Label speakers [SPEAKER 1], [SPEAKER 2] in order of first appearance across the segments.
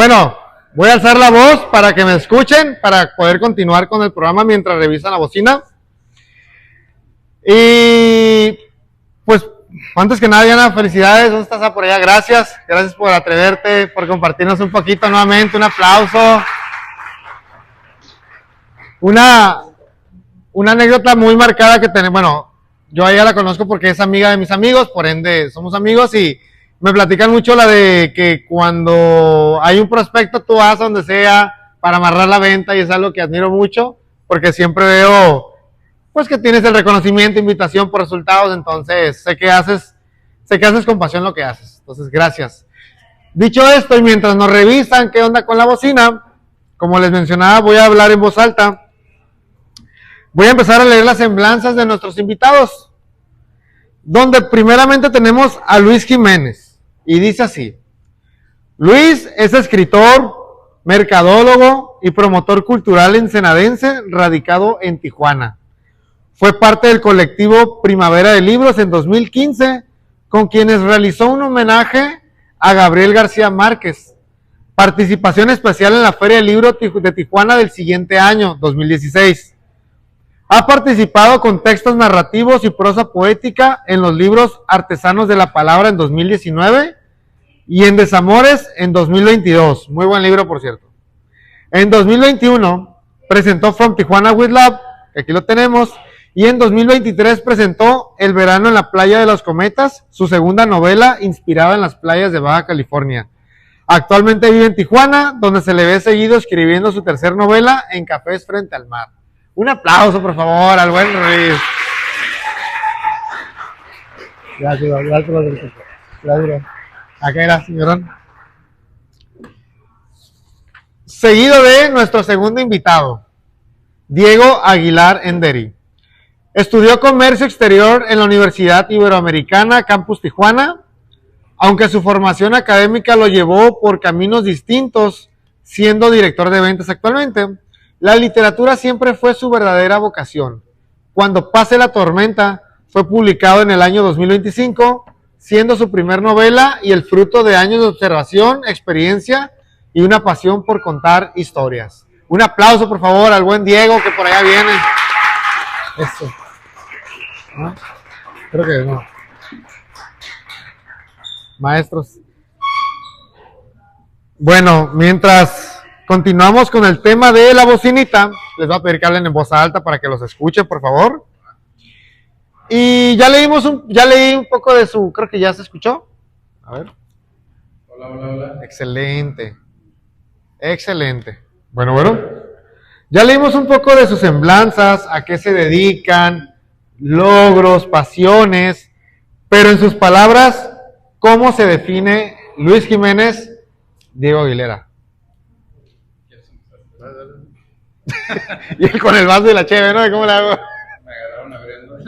[SPEAKER 1] Bueno, voy a alzar la voz para que me escuchen, para poder continuar con el programa mientras revisan la bocina. Y pues, antes que nada, Diana, felicidades, ¿dónde estás por allá? Gracias por atreverte, por compartirnos un poquito nuevamente, un aplauso. Una anécdota muy marcada que tenemos, bueno, yo a ella la conozco porque es amiga de mis amigos, por ende somos amigos y me platican mucho la de que cuando hay un prospecto tú vas a donde sea para amarrar la venta y es algo que admiro mucho porque siempre veo pues que tienes el reconocimiento, invitación por resultados, entonces sé que haces con pasión lo que haces, entonces gracias. Dicho esto y mientras nos revisan qué onda con la bocina, como les mencionaba voy a hablar en voz alta. Voy a empezar a leer las semblanzas de nuestros invitados, donde primeramente tenemos a Luis Jiménez, y dice así: Luis es escritor, mercadólogo y promotor cultural ensenadense, radicado en Tijuana. Fue parte del colectivo Primavera de Libros en 2015, con quienes realizó un homenaje a Gabriel García Márquez. Participación especial en la Feria del Libro de Tijuana del siguiente año, 2016. Ha participado con textos narrativos y prosa poética en los libros Artesanos de la Palabra en 2019 y en Desamores en 2022. Muy buen libro, por cierto. En 2021 presentó From Tijuana with Love, que aquí lo tenemos, y en 2023 presentó El verano en la playa de los cometas, su segunda novela inspirada en las playas de Baja California. Actualmente vive en Tijuana, donde se le ve seguido escribiendo su tercera novela en Cafés frente al mar. Un aplauso, por favor, al buen Luis. Gracias. Acá era, señorón. Seguido de nuestro segundo invitado, Diego Aguilar Enderi. Estudió Comercio Exterior en la Universidad Iberoamericana, Campus Tijuana, aunque su formación académica lo llevó por caminos distintos, siendo director de ventas actualmente. La literatura siempre fue su verdadera vocación. Cuando pase la tormenta fue publicado en el año 2025, siendo su primer novela y el fruto de años de observación, experiencia y una pasión por contar historias. Un aplauso, por favor, al buen Diego, que por allá viene. Eso. ¿No? Creo que no. Maestros. Bueno, mientras continuamos con el tema de la bocinita, les voy a pedir que hablen en voz alta para que los escuchen, por favor. Y ya leí un poco de su, creo que ya se escuchó. A ver.
[SPEAKER 2] Hola.
[SPEAKER 1] Excelente. Bueno. Ya leímos un poco de sus semblanzas, a qué se dedican, logros, pasiones, pero en sus palabras, ¿cómo se define Luis Jiménez Diego Aguilera? Y él con el vaso de la cheve, ¿no? ¿Cómo le hago?
[SPEAKER 2] Me agarraron abriendo.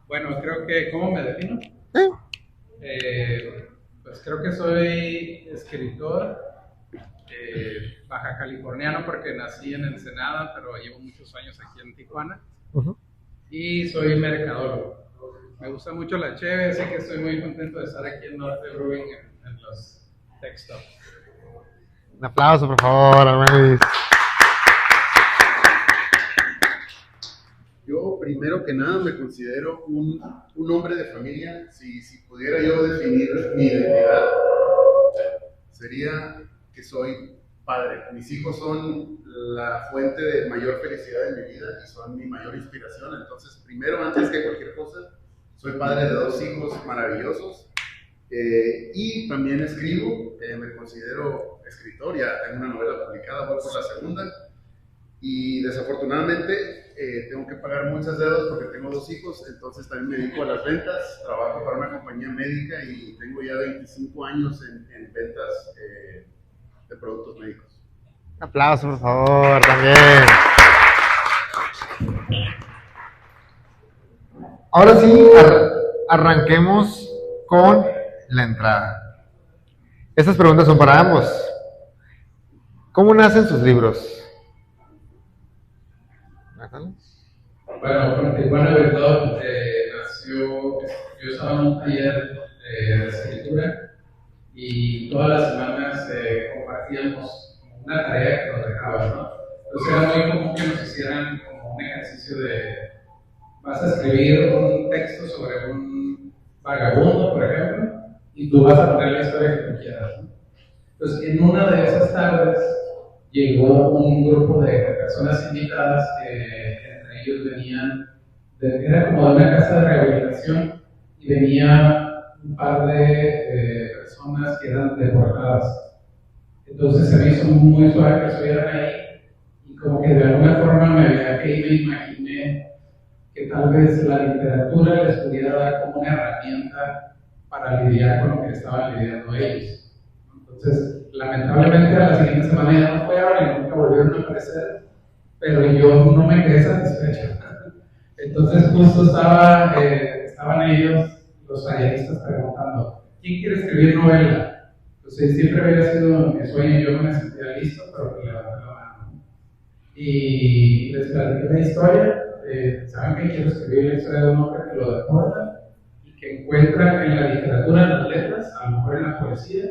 [SPEAKER 2] Bueno, creo que, ¿cómo me defino? Pues creo que soy escritor baja californiano porque nací en Ensenada, pero llevo muchos años aquí en Tijuana. Uh-huh. Y soy mercadólogo. Me gusta mucho la cheve, así que estoy muy contento de estar aquí en Norte Brewing en los Tech Stop.
[SPEAKER 1] Un aplauso, por favor, Luis.
[SPEAKER 3] Yo, primero que nada, me considero un hombre de familia. Si pudiera yo definir mi identidad, sería que soy padre. Mis hijos son la fuente de mayor felicidad de mi vida y son mi mayor inspiración. Entonces, primero, antes que cualquier cosa, soy padre de 2 hijos maravillosos. Y también escribo, me considero escritor, ya tengo una novela publicada, voy por la segunda. Y desafortunadamente tengo que pagar muchas deudas porque tengo 2 hijos, entonces también me dedico a las ventas, trabajo para una compañía médica y tengo ya 25 años en ventas de productos médicos.
[SPEAKER 1] Un aplauso, por favor, también. Ahora sí, arranquemos con la entrada. Estas preguntas son para ambos. ¿Cómo nacen sus libros?
[SPEAKER 2] Bueno, From Tijuana with Love nació, yo estaba en un taller de escritura y todas las semanas compartíamos como una tarea que nos dejaban, ¿no? Entonces era muy común que nos hicieran como un ejercicio de, vas a escribir un texto sobre un vagabundo, por ejemplo, y tú vas a poner la historia que tú quieras, ¿no? Entonces, en una de esas tardes llegó un grupo de personas invitadas que entre ellos venían, era como de una casa de rehabilitación, y venía un par de personas que eran deportadas. Entonces se me hizo muy suave que estuvieran ahí, y como que de alguna forma me viajé y me imaginé que tal vez la literatura les pudiera dar como una herramienta para lidiar con lo que estaban lidiando ellos. Entonces, lamentablemente a la siguiente semana ya no fueron y nunca volvieron a aparecer, pero yo no me quedé satisfecho. Entonces justo estaban ellos, los talleristas, preguntando, ¿quién quiere escribir novela? Entonces siempre había sido mi sueño, yo no me sentía listo, pero que levanté la mano. Y les platiqué la historia, saben que quiero escribir la historia de un hombre que lo deporta y que encuentra en la literatura, en las letras, a lo mejor en la poesía,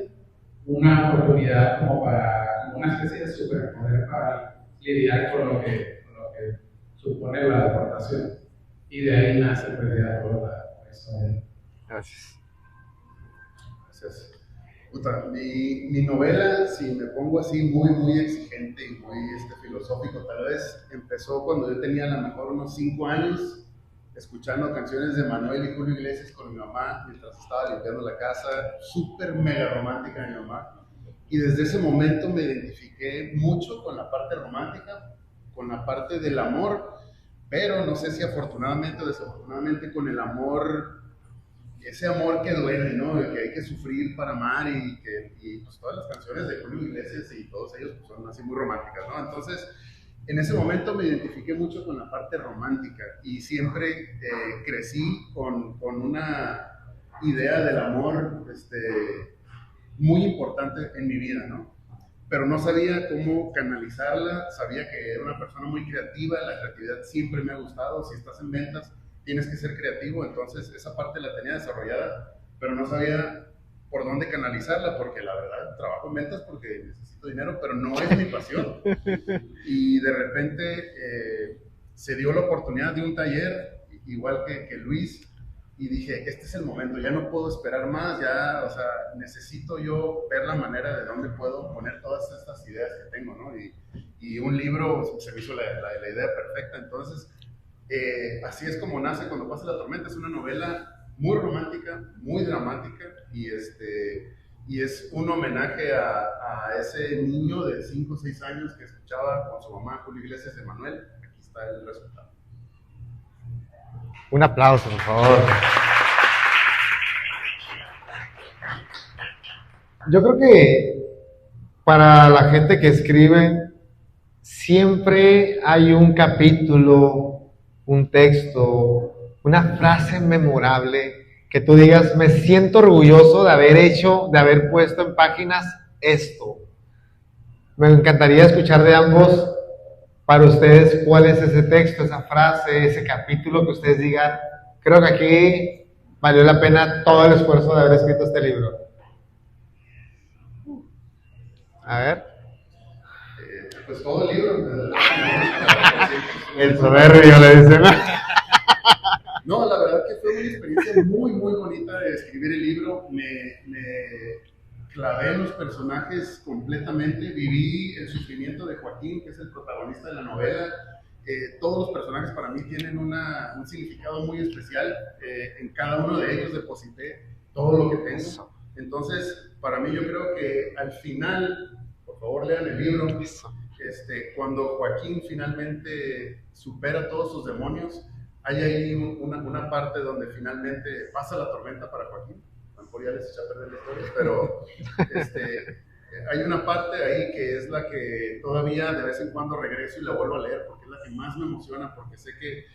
[SPEAKER 2] una oportunidad como una especie de superpoder para lidiar con lo que supone la deportación. Y de ahí nace pues ya toda la historia.
[SPEAKER 1] Gracias.
[SPEAKER 3] Gracias. Puta, mi novela, si me pongo así muy exigente y muy filosófico, tal vez empezó cuando yo tenía a lo mejor unos 5 años, escuchando canciones de Manuel y Julio Iglesias con mi mamá mientras estaba limpiando la casa, súper mega romántica mi mamá. Y desde ese momento me identifiqué mucho con la parte romántica, con la parte del amor, pero no sé si afortunadamente o desafortunadamente con el amor, ese amor que duele, ¿no? Que hay que sufrir para amar y pues todas las canciones de Julio Iglesias y todos ellos pues son así muy románticas, ¿no? Entonces, en ese momento me identifiqué mucho con la parte romántica y siempre crecí con una idea del amor muy importante en mi vida, ¿no? Pero no sabía cómo canalizarla, sabía que era una persona muy creativa, la creatividad siempre me ha gustado, si estás en ventas tienes que ser creativo, entonces esa parte la tenía desarrollada, pero no sabía por dónde canalizarla, porque la verdad trabajo en ventas porque necesito dinero, pero no es mi pasión. Y de repente se dio la oportunidad de un taller, igual que Luis, y dije, este es el momento, ya no puedo esperar más, ya, o sea, necesito yo ver la manera de dónde puedo poner todas estas ideas que tengo, ¿no? Y un libro se me hizo la idea perfecta, entonces, así es como nace Cuando pasa la tormenta, es una novela muy romántica, muy dramática, y es un homenaje a ese niño de 5 o 6 años que escuchaba con su mamá Julio Iglesias de Manuel. Aquí está el resultado.
[SPEAKER 1] Un aplauso, por favor. Yo creo que para la gente que escribe, siempre hay un capítulo, un texto, una frase memorable que tú digas, me siento orgulloso de haber hecho, de haber puesto en páginas esto. Me encantaría escuchar de ambos, para ustedes, cuál es ese texto, esa frase, ese capítulo que ustedes digan, creo que aquí valió la pena todo el esfuerzo de haber escrito este libro. A ver.
[SPEAKER 3] Pues todo el libro.
[SPEAKER 1] El soberbio le dicen.
[SPEAKER 3] No, la verdad que fue una experiencia muy bonita de escribir el libro. Me clavé en los personajes completamente, viví el sufrimiento de Joaquín, que es el protagonista de la novela. Todos los personajes para mí tienen un significado muy especial. En cada uno de ellos deposité todo lo que tengo. Entonces, para mí yo creo que al final, por favor lean el libro, cuando Joaquín finalmente supera todos sus demonios, hay ahí una parte donde finalmente pasa la tormenta para Joaquín. A lo mejor ya les eché a perder la historia, pero hay una parte ahí que es la que todavía de vez en cuando regreso y la vuelvo a leer porque es la que más me emociona, porque sé que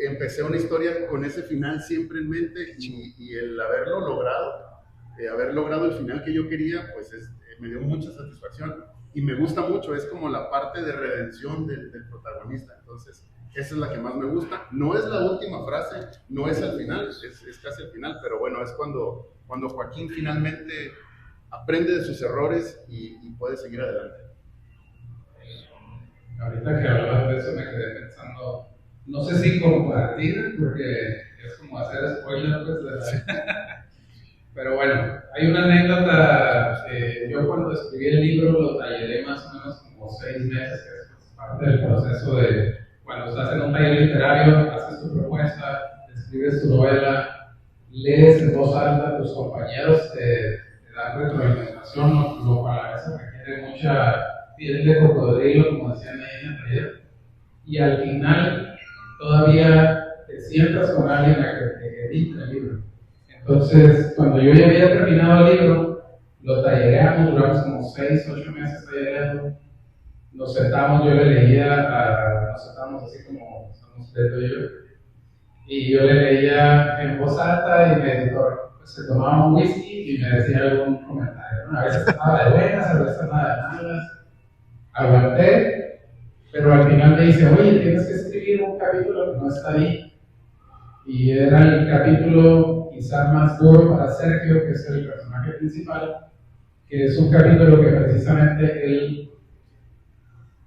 [SPEAKER 3] empecé una historia con ese final siempre en mente y el haber logrado el final que yo quería, pues me dio mucha satisfacción y me gusta mucho, es como la parte de redención del protagonista, entonces esa es la que más me gusta. No es la última frase, no es al final, es casi al final, pero bueno, es cuando Joaquín finalmente aprende de sus errores y puede seguir adelante.
[SPEAKER 2] Ahorita que hablabas de eso me quedé pensando, no sé si compartir, porque es como hacer spoiler, pues, pero bueno, hay una anécdota, yo cuando escribí el libro lo talleré más o menos como 6 meses, que es parte del proceso de cuando estás en un taller literario, haces tu propuesta, escribes tu novela, lees en voz alta a tus compañeros, te dan retroalimentación, lo cual a veces requiere mucha piel de cocodrilo, como decían ahí en el taller, y al final todavía te sientas con alguien a que te edite el libro. Entonces, cuando yo ya había terminado el libro, lo tallereamos, duramos como 6, 8 meses tallereando, nos sentamos, yo le leía, nos sentamos así como estamos Beto y yo, y yo le leía en voz alta y mi editor se tomaba un whisky y me decía algún comentario, ¿no? A veces estaba de buenas, a veces estaba de malas. Aguanté, pero al final me dice, oye, tienes que escribir un capítulo que no está ahí. Y era el capítulo quizá más duro para Sergio, que es el personaje principal, que es un capítulo que precisamente él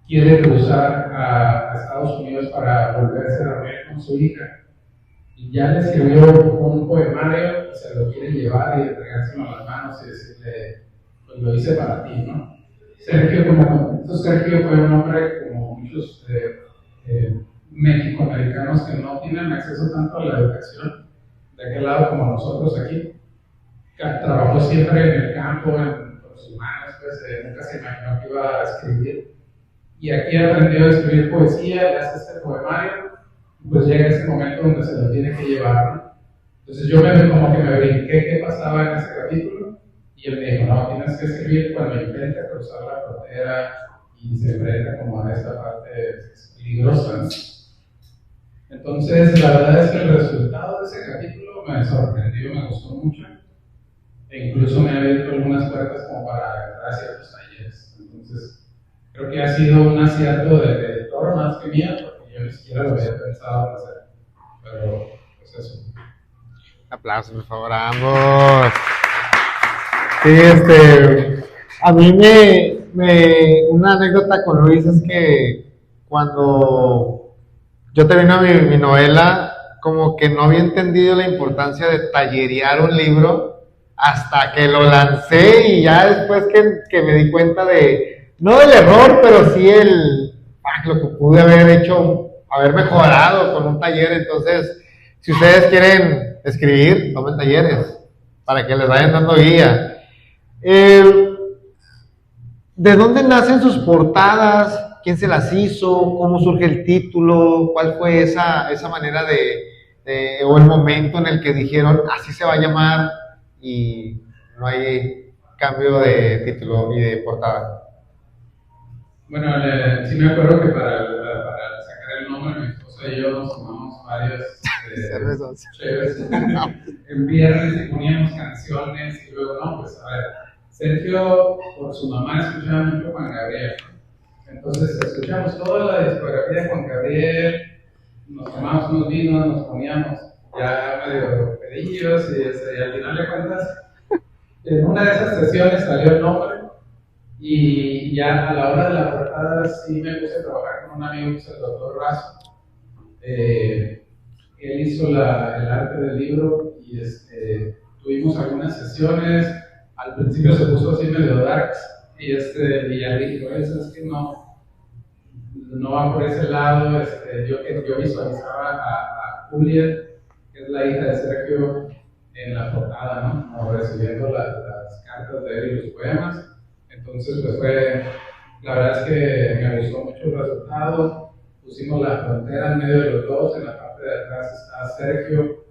[SPEAKER 2] quiere cruzar a Estados Unidos para volverse a reunir con su hija. Y ya le escribió un poemario y se lo quiere llevar y entregárselo a las manos y decirle, pues lo hice para ti, ¿no? Sergio, Sergio fue un hombre como muchos mexicoamericanos que no tienen acceso tanto a la educación de aquel lado como nosotros aquí. Trabajó siempre en el campo, con sus manos, pues nunca se imaginó que iba a escribir. Y aquí aprendió a escribir poesía, le hace este poemario, y pues llega ese momento donde se lo tiene que llevar, ¿no? Entonces yo como que me brinqué qué pasaba en ese capítulo, y él me dijo, no, tienes que escribir cuando intenta cruzar la frontera y se enfrenta como a esta parte peligrosa. Entonces, la verdad es que el resultado de ese capítulo me sorprendió, me gustó mucho, e incluso me ha abierto algunas puertas como para entrar a ciertos talleres. Entonces, creo que ha sido un acierto del editor más que mía, porque yo ni siquiera lo había pensado hacer. Pero, pues eso.
[SPEAKER 1] Aplausos, por favor, a ambos. Sí, a mí una anécdota con Luis es que cuando yo terminé mi novela, como que no había entendido la importancia de tallerear un libro hasta que lo lancé y ya después que me di cuenta no del error, pero sí lo que pude haber hecho, haber mejorado con un taller. Entonces, si ustedes quieren escribir, tomen talleres para que les vayan dando guía. ¿De dónde nacen sus portadas? ¿Quién se las hizo? ¿Cómo surge el título? ¿Cuál fue esa manera o el momento en el que dijeron así se va a llamar y no hay cambio de título y de portada?
[SPEAKER 2] Bueno, sí me acuerdo que para sacar el nombre, mi esposa y yo nos tomamos varias chéves en viernes y poníamos canciones y luego, no, pues a ver, Sergio por su mamá escuchaba mucho Juan Gabriel, entonces escuchamos toda la discografía de Juan Gabriel, nos tomamos unos vinos, nos poníamos ya medio pedillos y al final de cuentas, en una de esas sesiones salió el nombre. Y ya a la hora de la portada sí me puse a trabajar con un amigo que es el doctor Razo. Él hizo el arte del libro y tuvimos algunas sesiones. Al principio se puso así medio darks y ya dije, oye, es que no va por ese lado. Yo visualizaba a Julia, que es la hija de Sergio, en la portada, ¿no? Como recibiendo las cartas de él y los poemas. Entonces, pues la verdad es que me gustó mucho el resultado. Pusimos la frontera en medio de los dos, en la parte de atrás está Sergio,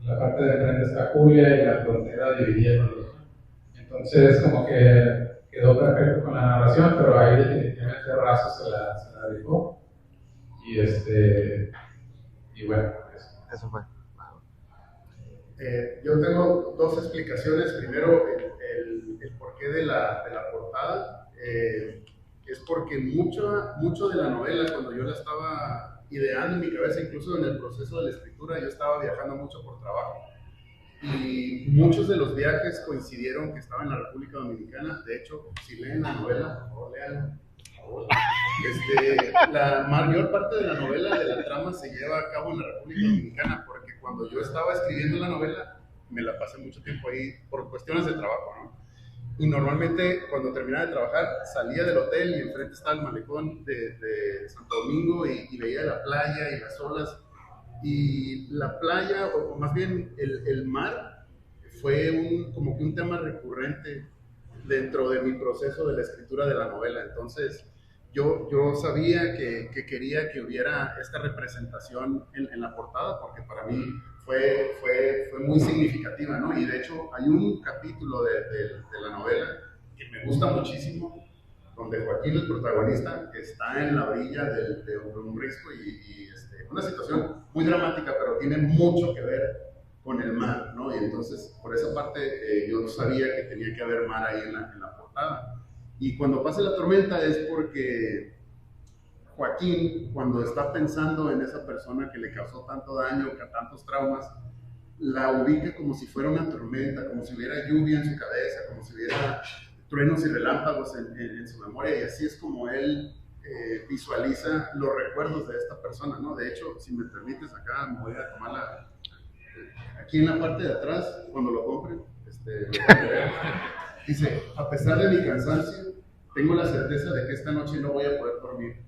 [SPEAKER 2] en la parte de enfrente está Julia y la frontera dividida con los dos. Entonces, como que quedó perfecto con la narración, pero ahí definitivamente Razo se la dedicó. Y bueno,
[SPEAKER 1] eso fue.
[SPEAKER 3] Yo tengo dos explicaciones. Primero, el porqué de la portada. Es porque mucho de la novela, cuando yo la estaba ideando en mi cabeza, incluso en el proceso de la escritura, yo estaba viajando mucho por trabajo. y muchos de los viajes coincidieron que estaba en la República Dominicana. De hecho, si leen la novela, por favor, léanla. La mayor parte de la novela, de la trama, se lleva a cabo en la República Dominicana, porque cuando yo estaba escribiendo la novela, me la pasé mucho tiempo ahí por cuestiones de trabajo, ¿no? Y normalmente cuando terminaba de trabajar salía del hotel y enfrente estaba el malecón de Santo Domingo y veía la playa y las olas. Y la playa, o más bien el mar, fue como que un tema recurrente dentro de mi proceso de la escritura de la novela. Entonces yo sabía que quería que hubiera esta representación en la portada, porque para mí fue muy significativa, ¿no? Y de hecho hay un capítulo de la novela que me gusta muchísimo, donde Joaquín, el protagonista, está en la orilla de un risco y una situación muy dramática, pero tiene mucho que ver con el mar, ¿no? Y entonces, por esa parte, yo sabía que tenía que haber mar ahí en la portada. Y cuando pasa la tormenta es porque Joaquín, cuando está pensando en esa persona que le causó tanto daño, tantos traumas, la ubica como si fuera una tormenta, como si hubiera lluvia en su cabeza, como si hubiera truenos y relámpagos en su memoria, y así es como él visualiza los recuerdos de esta persona, ¿no? De hecho, si me permites, acá me voy a tomar aquí en la parte de atrás, cuando lo compren, dice: a pesar de mi cansancio, tengo la certeza de que esta noche no voy a poder dormir.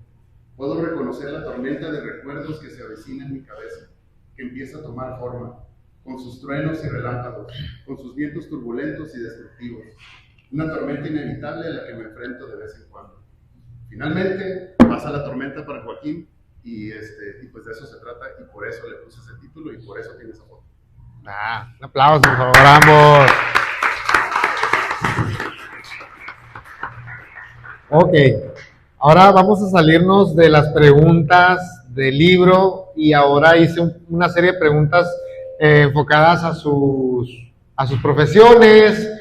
[SPEAKER 3] Puedo reconocer la tormenta de recuerdos que se avecina en mi cabeza, que empieza a tomar forma, con sus truenos y relámpagos, con sus vientos turbulentos y destructivos. Una tormenta inevitable a la que me enfrento de vez en cuando. Finalmente pasa la tormenta para Joaquín y pues de eso se trata, y por eso le puse ese título y por eso tiene esa foto.
[SPEAKER 1] Un aplauso, por favor, ambos. Ok, ahora vamos a salirnos de las preguntas del libro, y ahora hice una serie de preguntas enfocadas a sus profesiones.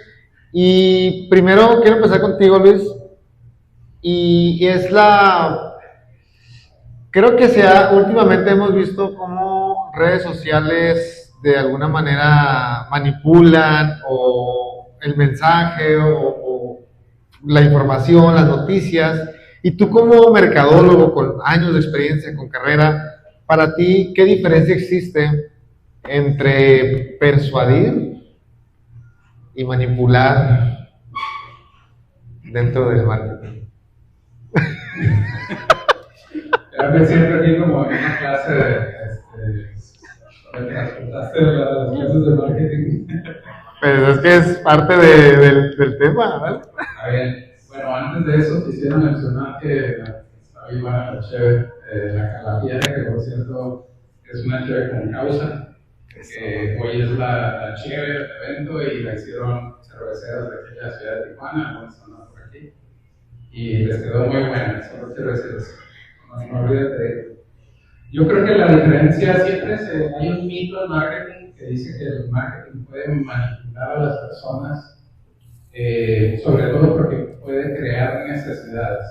[SPEAKER 1] Y primero quiero empezar contigo, Luis, y creo que últimamente hemos visto cómo redes sociales de alguna manera manipulan o el mensaje o la información, las noticias, y tú como mercadólogo con años de experiencia, con carrera, para ti, ¿qué diferencia existe entre persuadir y manipular dentro del marketing?
[SPEAKER 2] Ya me siento aquí como en una clase me transportaste de las clases de marketing.
[SPEAKER 1] Pues es que es parte del tema, ¿vale?
[SPEAKER 2] Está bien. Bueno, antes de eso quisiera mencionar que está bien buena la cheve, la Calafiera, que por cierto es una cheve con causa. Hoy es la cheve del evento y la hicieron cerveceras de aquí de la ciudad de Tijuana, algunas están por aquí. Y les quedó muy buena, solo quiero decir eso. No olvides de ello. Yo creo que la diferencia siempre hay un mito en marketing que dice que el marketing puede manipular a las personas, sobre todo porque puede crear necesidades.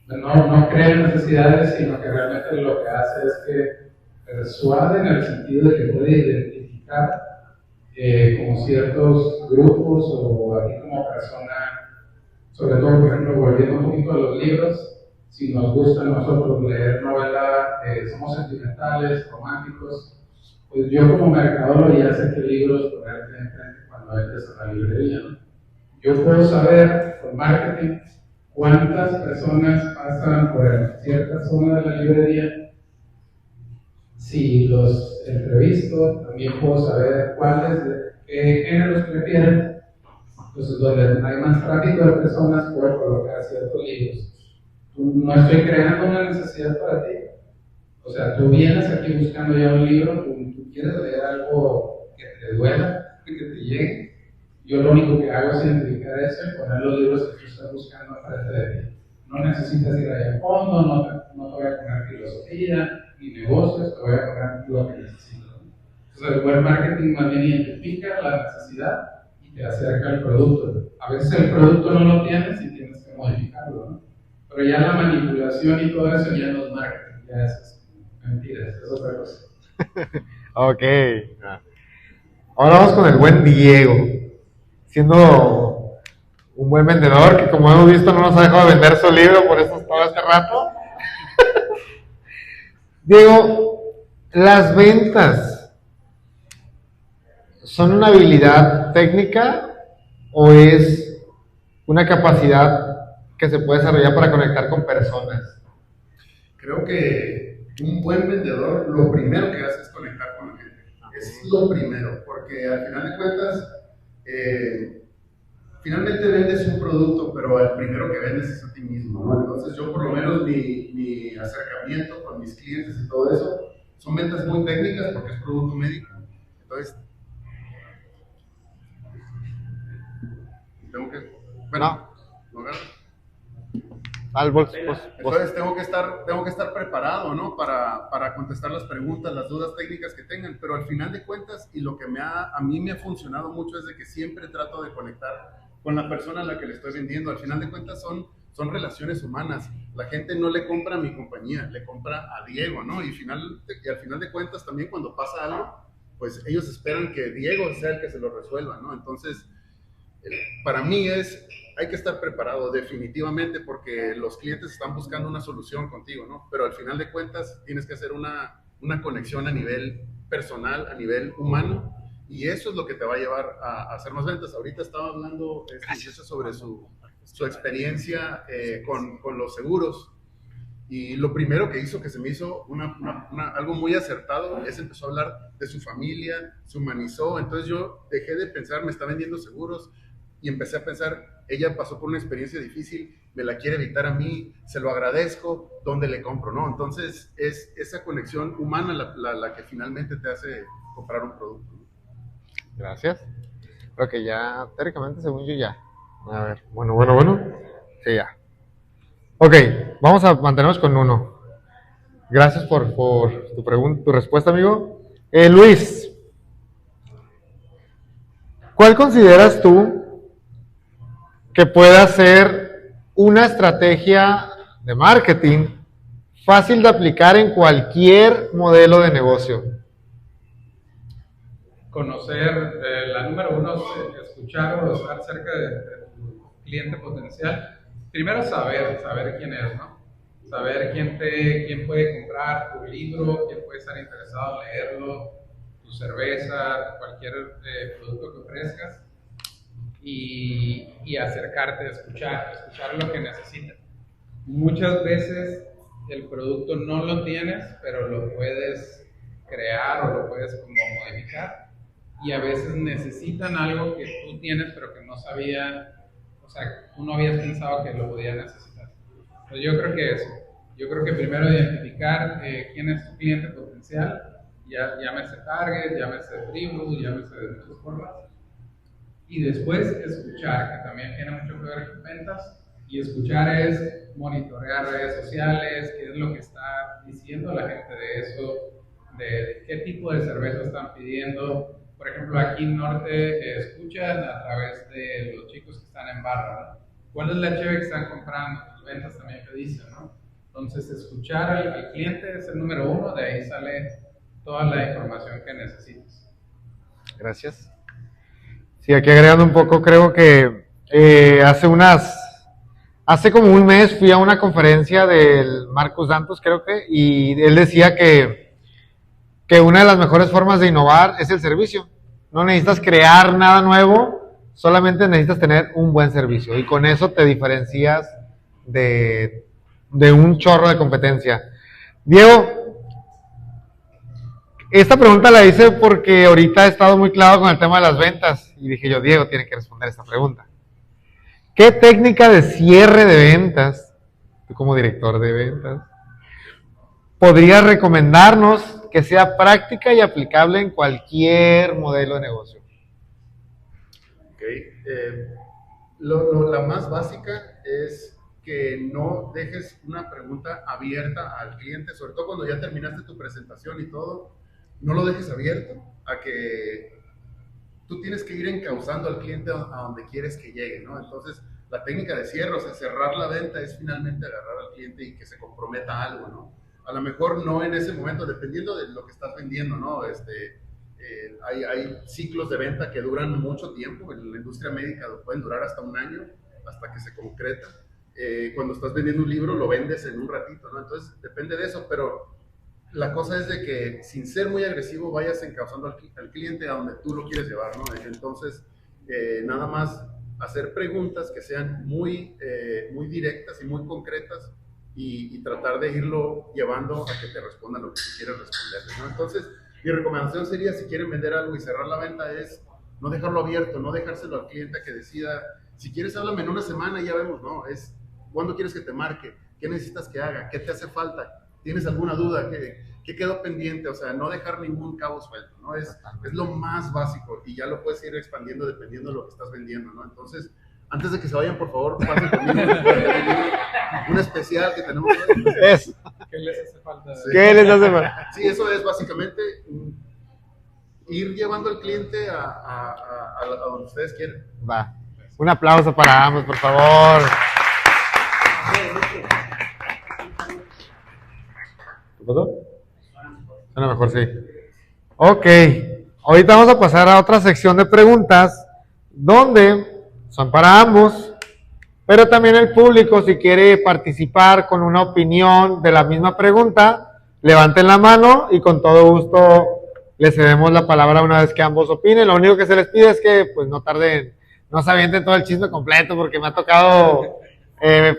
[SPEAKER 2] No crea necesidades, sino que realmente lo que hace es que persuade en el sentido de que puede identificar como ciertos grupos o a ti como persona, sobre todo, por ejemplo, volviendo un poquito a los libros. Si nos gusta a nosotros leer novela, somos sentimentales, románticos, pues yo como mercadólogo ya sé qué libros ponerte enfrente cuando entres a la librería, ¿no? Yo puedo saber por marketing cuántas personas pasan por cierta zona de la librería. Si los entrevisto, también puedo saber qué géneros prefieren. Entonces, donde hay más tráfico de personas, puedo colocar ciertos libros. No estoy creando una necesidad para ti. O sea, tú vienes aquí buscando ya un libro, tú quieres leer algo que te duela, que te llegue. Yo lo único que hago es identificar eso y poner los libros que tú estás buscando frente de ti. No necesitas ir allá a fondo, no te voy a poner filosofía ni negocios, te voy a poner lo que necesitas. Entonces, el buen marketing más bien identifica la necesidad y te acerca al producto. A veces el producto no lo tienes y tienes que modificarlo, ¿no? Pero ya la manipulación y todo eso ya no es marketing, ya es mentira, es otra cosa.
[SPEAKER 1] Ok. Ahora vamos con el buen Diego, siendo un buen vendedor que, como hemos visto, no nos ha dejado de vender su libro, por eso todo este rato. Diego, las ventas ¿son una habilidad técnica o es una capacidad que se puede desarrollar para conectar con personas?
[SPEAKER 3] Creo que un buen vendedor lo primero que hace es conectar con la gente. Es lo primero, porque al final de cuentas, finalmente vendes un producto, pero el primero que vendes es a ti mismo, ¿no? Entonces yo por lo menos mi acercamiento con mis clientes y todo eso son ventas muy técnicas porque es producto médico. Entonces, tengo que... Bueno, ¿no? Entonces tengo que estar preparado, ¿no? Para contestar las preguntas, las dudas técnicas que tengan, pero al final de cuentas, y lo que a mí me ha funcionado mucho es de que siempre trato de conectar con la persona a la que le estoy vendiendo. Al final de cuentas son relaciones humanas. La gente no le compra a mi compañía, le compra a Diego, ¿no? Y al final de cuentas también cuando pasa algo, pues ellos esperan que Diego sea el que se lo resuelva, ¿no? Entonces, para mí hay que estar preparado definitivamente porque los clientes están buscando una solución contigo, ¿no? Pero al final de cuentas tienes que hacer una conexión a nivel personal, a nivel humano, y eso es lo que te va a llevar a hacer más ventas. Ahorita estaba hablando sobre su experiencia con los seguros, y lo primero que hizo, que se me hizo algo muy acertado, es empezó a hablar de su familia, se humanizó. Entonces yo dejé de pensar, me está vendiendo seguros, y empecé a pensar, ella pasó por una experiencia difícil, me la quiere evitar a mí, se lo agradezco, ¿dónde le compro? ¿No? Entonces es esa conexión humana la que finalmente te hace comprar un producto, ¿no?
[SPEAKER 1] Gracias. Creo que ya, teóricamente, según yo ya. A ver, bueno. Sí, ya. Ok, vamos a mantenernos con uno. Gracias por tu respuesta, amigo. Luis, ¿cuál consideras tú que pueda ser una estrategia de marketing fácil de aplicar en cualquier modelo de negocio?
[SPEAKER 2] Conocer, la número uno es escuchar o estar cerca de tu cliente potencial. Primero saber quién es, ¿no? Saber quién puede comprar tu libro, quién puede estar interesado en leerlo, tu cerveza, cualquier producto que ofrezcas, y acercarte a escuchar lo que necesitan. Muchas veces el producto no lo tienes, pero lo puedes crear o lo puedes como modificar, y a veces necesitan algo que tú tienes pero que no sabía, o sea, tú no habías pensado que lo podías necesitar. Entonces yo creo que primero identificar quién es tu cliente potencial, llámese Target, llámese Tribu, llámese de muchas formas, y después escuchar, que también tiene mucho que ver con ventas. Y escuchar es monitorear redes sociales, qué es lo que está diciendo la gente de eso, de qué tipo de cerveza están pidiendo. Por ejemplo, aquí en Norte escuchan a través de los chicos que están en barra, ¿no? ¿Cuál es la cheve que están comprando? Las ventas también te dicen, ¿no? Entonces, escuchar al cliente es el número uno, de ahí sale toda la información que necesitas.
[SPEAKER 1] Gracias. Sí, aquí agregando un poco, creo que hace como un mes fui a una conferencia del Marcus Dantus, creo que, y él decía que una de las mejores formas de innovar es el servicio. No necesitas crear nada nuevo, solamente necesitas tener un buen servicio, y con eso te diferencias de un chorro de competencia. Diego, esta pregunta la hice porque ahorita he estado muy clavado con el tema de las ventas, y dije yo, Diego tiene que responder esta pregunta. ¿Qué técnica de cierre de ventas, tú como director de ventas, podrías recomendarnos que sea práctica y aplicable en cualquier modelo de negocio?
[SPEAKER 3] Okay. La más básica es que no dejes una pregunta abierta al cliente, sobre todo cuando ya terminaste tu presentación y todo, no lo dejes abierto a que tú tienes que ir encauzando al cliente a donde quieres que llegue, ¿no? Entonces, la técnica de cierre, o sea, cerrar la venta es finalmente agarrar al cliente y que se comprometa a algo, ¿no? A lo mejor no en ese momento, dependiendo de lo que estás vendiendo, ¿no? Hay ciclos de venta que duran mucho tiempo, en la industria médica pueden durar hasta un año, hasta que se concreta. Cuando estás vendiendo un libro lo vendes en un ratito, ¿no? Entonces depende de eso, pero la cosa es de que sin ser muy agresivo vayas encauzando al cliente a donde tú lo quieres llevar, ¿no? Entonces, nada más hacer preguntas que sean muy directas y muy concretas y tratar de irlo llevando a que te respondan lo que tú quieres responderle, ¿no? Entonces, mi recomendación sería, si quieren vender algo y cerrar la venta, es no dejarlo abierto, no dejárselo al cliente a que decida. Si quieres, háblame en una semana y ya vemos, ¿no? Es cuándo quieres que te marque, qué necesitas que haga, qué te hace falta, tienes alguna duda, qué quedó pendiente, o sea, no dejar ningún cabo suelto, ¿no? Es lo más básico y ya lo puedes ir expandiendo dependiendo de lo que estás vendiendo, ¿no? Entonces, antes de que se vayan, por favor, pasen conmigo un especial que tenemos.
[SPEAKER 2] ¿Qué les hace falta?
[SPEAKER 1] Sí. ¿Qué les hace falta?
[SPEAKER 3] Sí, eso es básicamente ir llevando al cliente a donde ustedes quieren.
[SPEAKER 1] Va. Un aplauso para ambos, por favor. ¿Qué pasó? Suena mejor, sí. Ok. Ahorita vamos a pasar a otra sección de preguntas donde son para ambos, pero también el público, si quiere participar con una opinión de la misma pregunta, levanten la mano y con todo gusto les cedemos la palabra una vez que ambos opinen. Lo único que se les pide es que pues no tarden, no se avienten todo el chisme completo, porque me ha tocado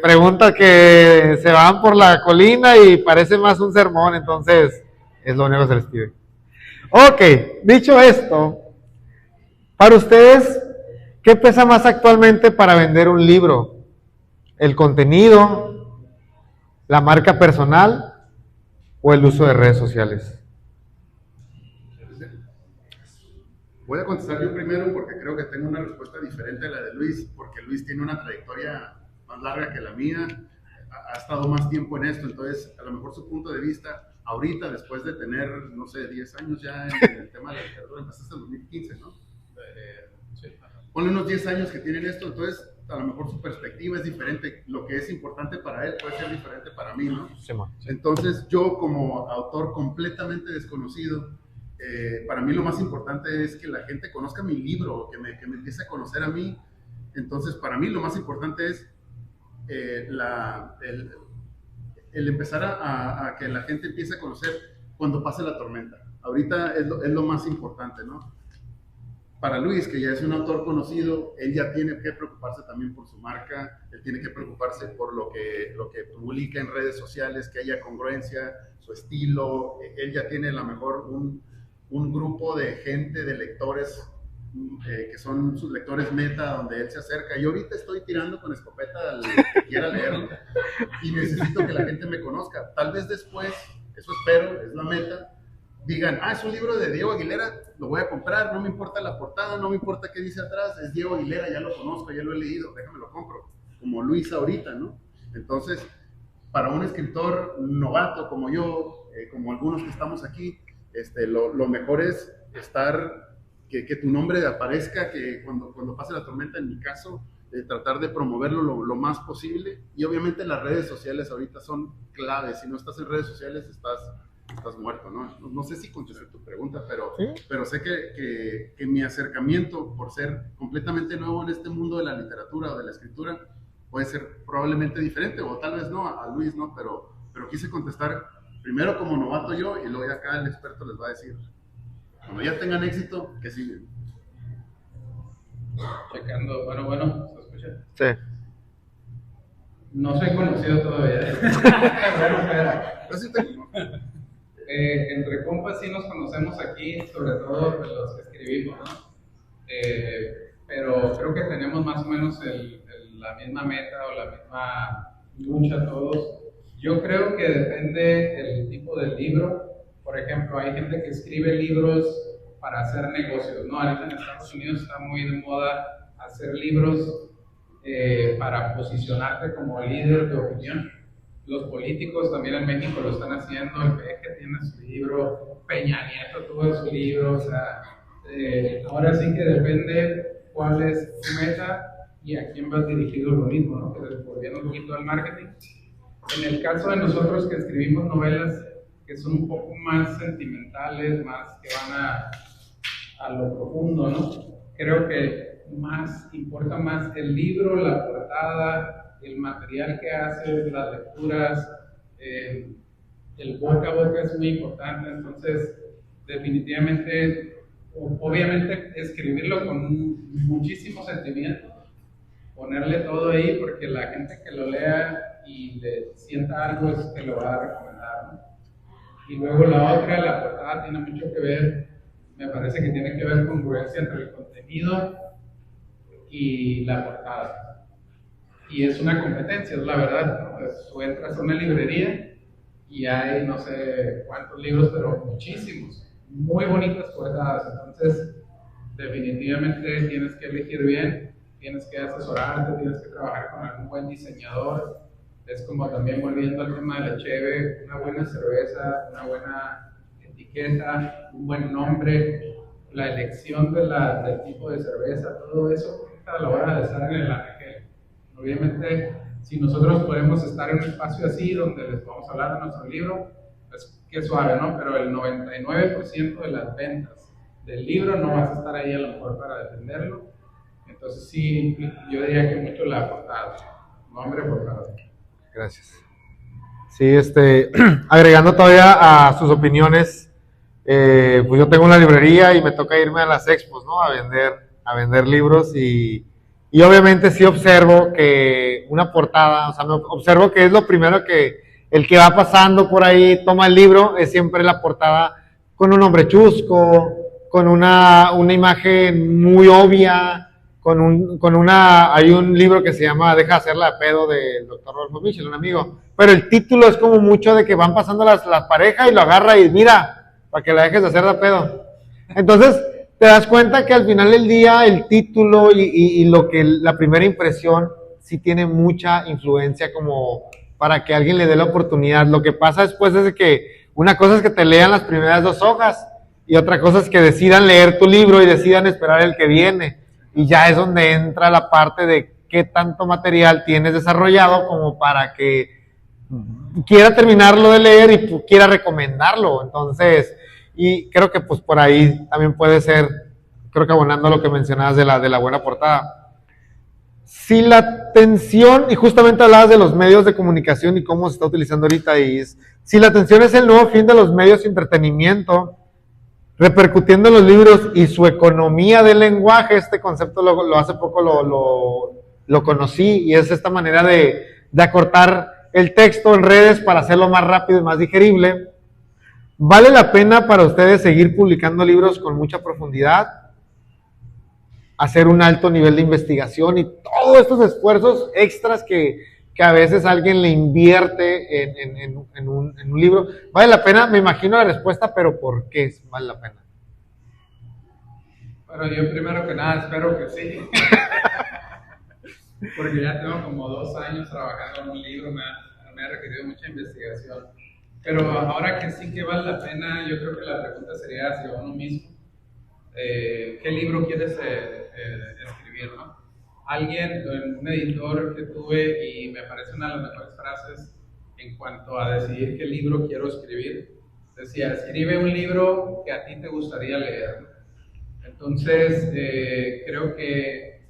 [SPEAKER 1] preguntas que se van por la colina y parece más un sermón, entonces es lo único que se les pide. Ok, dicho esto, para ustedes, ¿qué pesa más actualmente para vender un libro? ¿El contenido, la marca personal o el uso de redes sociales?
[SPEAKER 3] Voy a contestar yo primero porque creo que tengo una respuesta diferente a la de Luis, porque Luis tiene una trayectoria más larga que la mía, ha estado más tiempo en esto, entonces a lo mejor su punto de vista ahorita, después de tener, no sé, 10 años ya en el tema de la literatura, empezaste en 2015, ¿no?
[SPEAKER 2] Sí.
[SPEAKER 3] Ponle unos 10 años que tienen esto, entonces a lo mejor su perspectiva es diferente, lo que es importante para él puede ser diferente para mí, ¿no?
[SPEAKER 1] Sí.
[SPEAKER 3] Entonces yo como autor completamente desconocido, para mí lo más importante es que la gente conozca mi libro, que me empiece a conocer a mí. Entonces para mí lo más importante es el empezar a que la gente empiece a conocer cuando pase la tormenta. Ahorita es lo más importante, ¿no? Para Luis, que ya es un autor conocido, él ya tiene que preocuparse también por su marca, él tiene que preocuparse por lo que publica en redes sociales, que haya congruencia, su estilo. Él ya tiene a lo mejor un grupo de gente, de lectores, que son sus lectores meta, donde él se acerca. Yo ahorita estoy tirando con escopeta al que quiera leerlo y necesito que la gente me conozca. Tal vez después, eso espero, es la meta, digan, es un libro de Diego Aguilera, lo voy a comprar, no me importa la portada, no me importa qué dice atrás, es Diego Aguilera, ya lo conozco, ya lo he leído, déjame lo compro, como Luis ahorita, ¿no? Entonces, para un escritor novato como yo, como algunos que estamos aquí, lo mejor es que tu nombre aparezca, que cuando pase la tormenta, en mi caso, tratar de promoverlo lo más posible. Y obviamente las redes sociales ahorita son claves. Si no estás en redes sociales, estás muerto, ¿no? No sé si contesté tu pregunta, pero sé que mi acercamiento, por ser completamente nuevo en este mundo de la literatura o de la escritura, puede ser probablemente diferente, o tal vez no, a Luis, ¿no? Pero quise contestar primero como novato yo, y luego ya acá el experto les va a decir, cuando ya tengan éxito, que siguen.
[SPEAKER 2] Checando, bueno, ¿se escucha?
[SPEAKER 1] Sí.
[SPEAKER 2] No soy conocido todavía.
[SPEAKER 3] Yo sí te conozco.
[SPEAKER 2] Entre compas sí nos conocemos aquí, sobre todo los que escribimos, ¿no? Pero creo que tenemos más o menos la misma meta o la misma lucha todos. Yo creo que depende el tipo de libro. Por ejemplo, hay gente que escribe libros para hacer negocios, ¿no? Ahorita en Estados Unidos está muy de moda hacer libros para posicionarte como líder de opinión. Los políticos también en México lo están haciendo, el PG tiene su libro, Peña Nieto tuvo su libro, o sea, ahora sí que depende cuál es tu meta y a quién vas dirigido lo mismo, ¿no? Volviendo un poquito al marketing. En el caso de nosotros que escribimos novelas que son un poco más sentimentales, más que van a lo profundo, ¿no? Creo que importa más el libro, la portada, el material que haces, las lecturas, el boca a boca es muy importante. Entonces definitivamente, obviamente escribirlo con muchísimo sentimiento, ponerle todo ahí, porque la gente que lo lea y le sienta algo es que lo va a recomendar, ¿no? Y luego la otra, la portada, tiene mucho que ver, me parece que tiene que ver con congruencia entre el contenido y la portada. Y es una competencia, es la verdad, ¿no? Tú entras a una librería y hay no sé cuántos libros, pero muchísimos, muy bonitas portadas. Entonces, definitivamente tienes que elegir bien, tienes que asesorarte, tienes que trabajar con algún buen diseñador. Es como también volviendo al tema de la cheve, una buena cerveza, una buena etiqueta, un buen nombre, la elección del tipo de cerveza, todo eso a la hora de estar en el anaquel. Obviamente, si nosotros podemos estar en un espacio así, donde les vamos a hablar de nuestro libro, pues qué suave, ¿no? Pero el 99% de las ventas del libro no vas a estar ahí a lo mejor para defenderlo. Entonces sí, yo diría que mucho la portada, nombre, portada.
[SPEAKER 1] Gracias. Sí, agregando todavía a sus opiniones, pues yo tengo una librería y me toca irme a las expos, ¿no? A vender libros y obviamente sí observo que una portada, o sea, observo que es lo primero que el que va pasando por ahí toma el libro, es siempre la portada con un nombre chusco, con una imagen muy obvia, hay un libro que se llama Deja de hacerla de pedo del doctor Rodolfo Mitchell, un amigo, pero el título es como mucho de que van pasando las parejas y lo agarra y mira, para que la dejes de hacer de pedo. Entonces, te das cuenta que al final del día el título y lo que la primera impresión sí tiene mucha influencia como para que alguien le dé la oportunidad. Lo que pasa después es que una cosa es que te lean las primeras 2 hojas y otra cosa es que decidan leer tu libro y decidan esperar el que viene. Y ya es donde entra la parte de qué tanto material tienes desarrollado como para que quiera terminarlo de leer y quiera recomendarlo. Entonces, y creo que pues por ahí también puede ser, creo que abonando a lo que mencionabas de la buena portada. Si la atención, y justamente hablabas de los medios de comunicación y cómo se está utilizando ahorita, si la atención es el nuevo fin de los medios de entretenimiento, repercutiendo en los libros y su economía del lenguaje, este concepto hace poco lo conocí, y es esta manera de acortar el texto en redes para hacerlo más rápido y más digerible. ¿Vale la pena para ustedes seguir publicando libros con mucha profundidad? Hacer un alto nivel de investigación y todos estos esfuerzos extras que a veces alguien le invierte en un libro. ¿Vale la pena? Me imagino la respuesta, pero ¿por qué vale la pena?
[SPEAKER 2] Bueno, yo primero que nada espero que sí. Porque ya tengo como 2 años trabajando en un libro, me ha requerido mucha investigación. Pero ahora que sí que vale la pena, yo creo que la pregunta sería hacia uno mismo. ¿Qué libro quieres escribir, no? Un editor que tuve, y me parece una de las mejores frases en cuanto a decidir qué libro quiero escribir, decía: escribe un libro que a ti te gustaría leer. Entonces, creo que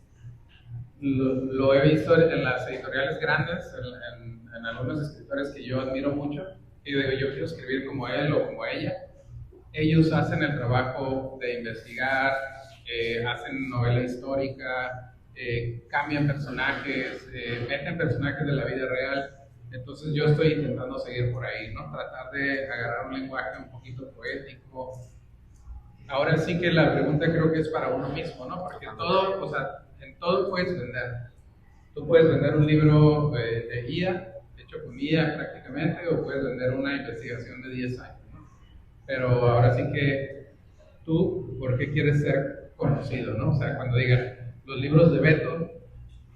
[SPEAKER 2] lo he visto en las editoriales grandes, en algunos escritores que yo admiro mucho, y digo, yo quiero escribir como él o como ella. Ellos hacen el trabajo de investigar, hacen novela histórica, cambian personajes, meten personajes de la vida real. Entonces yo estoy intentando seguir por ahí, ¿no? Tratar de agarrar un lenguaje un poquito poético. Ahora sí que la pregunta creo que es para uno mismo, ¿no? Porque todo, o sea, en todo puedes vender. Tú puedes vender un libro de guía, hecho con guía prácticamente, o puedes vender una investigación de 10 años, ¿no? Pero ahora sí que tú, ¿por qué quieres ser conocido, no? O sea, cuando digan, los libros de Beto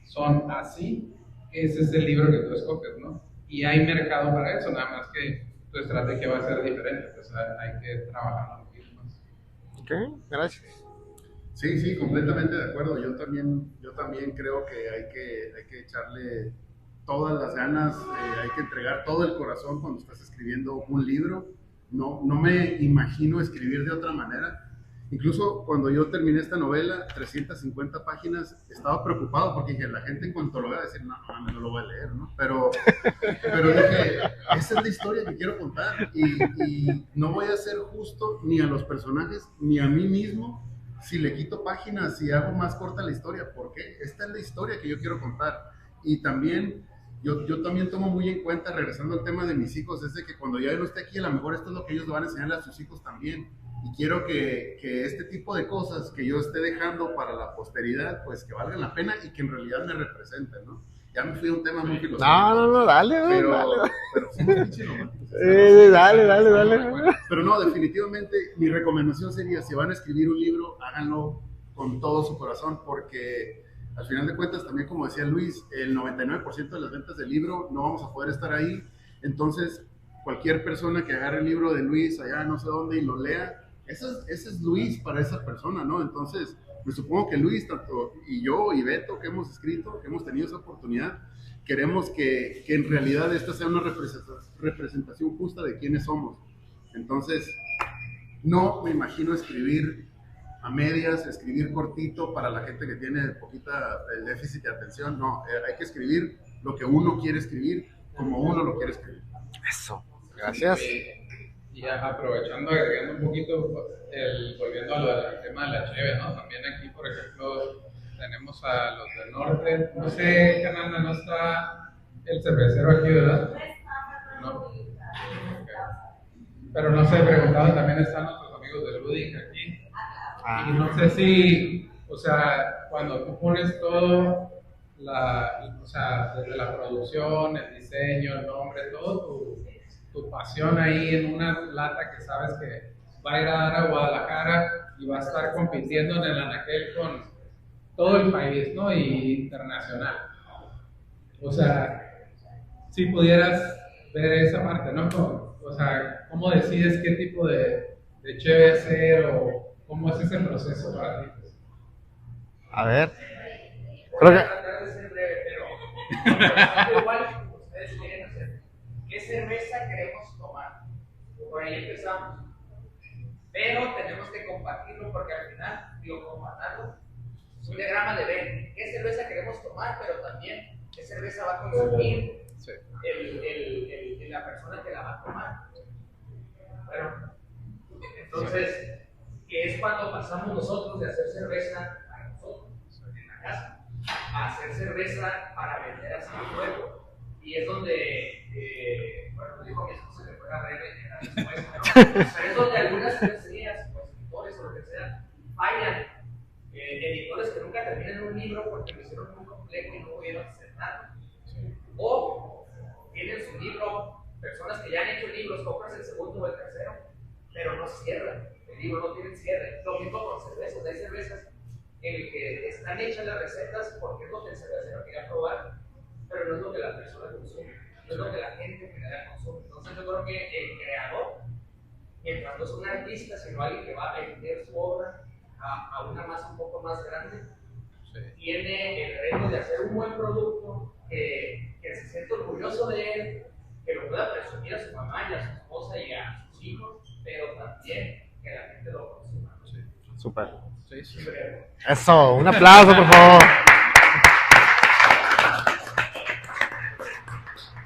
[SPEAKER 2] son así, ese es el libro que tú escoges, ¿no? Y hay mercado para eso, nada más que tu estrategia va a ser diferente, pues hay que trabajar un poquito más.
[SPEAKER 1] Ok, gracias.
[SPEAKER 3] Sí, completamente de acuerdo. Yo también creo que hay que echarle todas las ganas, hay que entregar todo el corazón cuando estás escribiendo un libro. No me imagino escribir de otra manera. Incluso cuando yo terminé esta novela, 350 páginas, estaba preocupado porque dije, la gente en cuanto lo vea decir, no, no lo voy a leer, ¿no? Pero dije, esa es la historia que quiero contar y no voy a ser justo ni a los personajes ni a mí mismo si le quito páginas, si hago más corta la historia. ¿Por qué? Esta es la historia que yo quiero contar. Y también, yo también tomo muy en cuenta, regresando al tema de mis hijos, es de que cuando ya no esté aquí, a lo mejor esto es lo que ellos le van a enseñar a sus hijos también. Y quiero que este tipo de cosas que yo esté dejando para la posteridad, pues que valgan la pena y que en realidad me representen, ¿no? Ya me fui a un tema muy filosófico.
[SPEAKER 1] No, dale,
[SPEAKER 3] pero,
[SPEAKER 1] dale.
[SPEAKER 3] Pero sí, muy romántico.
[SPEAKER 1] Dale.
[SPEAKER 3] Pero no, definitivamente mi recomendación sería, si van a escribir un libro, háganlo con todo su corazón, porque al final de cuentas, también como decía Luis, el 99% de las ventas del libro no vamos a poder estar ahí. Entonces, cualquier persona que agarre el libro de Luis allá no sé dónde y lo lea, ese es Luis para esa persona, ¿no? Entonces, me supongo que Luis, tanto y yo y Beto, que hemos escrito, que hemos tenido esa oportunidad, queremos que en realidad esta sea una representación justa de quiénes somos. Entonces, no me imagino escribir a medias, escribir cortito para la gente que tiene poquita el déficit de atención. No, hay que escribir lo que uno quiere escribir, como uno lo quiere escribir.
[SPEAKER 1] Eso, gracias.
[SPEAKER 2] Y aprovechando, agregando un poquito, volviendo al tema de la cheve, ¿no? También aquí, por ejemplo, tenemos a los del norte. No sé, Fernanda, no está el cervecero aquí, ¿verdad? No. Okay. Pero no sé, preguntaba, también están nuestros amigos de Ludic aquí. Y no sé si, o sea, cuando tú pones todo, o sea, desde la producción, el diseño, el nombre, todo tu pasión ahí en una lata que sabes que va a ir a dar a Guadalajara y va a estar compitiendo en el anaquel con todo el país, ¿no? Y internacional. O sea, si pudieras ver esa parte, ¿no? O sea, ¿cómo decides qué tipo de cheve hacer o cómo es ese proceso para ti?
[SPEAKER 1] A ver. Creo que...
[SPEAKER 4] tratar de ser breve, pero igual como ustedes quieren hacer. ¿Qué cerveza queremos tomar? Por ahí empezamos. Pero tenemos que compartirlo porque al final, compartirlo es un diagrama de Venn. ¿Qué cerveza queremos tomar? Pero también, ¿qué cerveza va a consumir la persona que la va a tomar? Bueno, entonces, que es cuando pasamos nosotros de hacer cerveza para nosotros, en la casa, a hacer cerveza para vender así el pueblo. Y es donde, bueno, dijo mi esposa que fuera breve después, pero es donde algunas cervecerías, o escritores o lo que sea, fallan. Editores que nunca terminan un libro porque lo hicieron muy complejo y no pudieron hacer nada. O tienen su libro, personas que ya han hecho libros, compras el segundo o el tercero, pero no cierran. El libro no tiene cierre. Lo mismo con cervezas. Hay cervezas en el que están hechas las recetas porque es lo que el cervecero quería probar, pero no es lo que la persona consume, no es lo que la gente en general consume. Entonces yo creo que el creador, mientras no es un artista, sino alguien que va a vender su obra a una masa un poco más grande, tiene el reto de hacer un buen producto, que se siente orgulloso de él, que lo pueda presumir a su mamá y a su esposa y a sus hijos, pero también que la gente lo consuma. Sí.
[SPEAKER 1] Súper.
[SPEAKER 2] Sí.
[SPEAKER 1] Eso, un aplauso, por favor.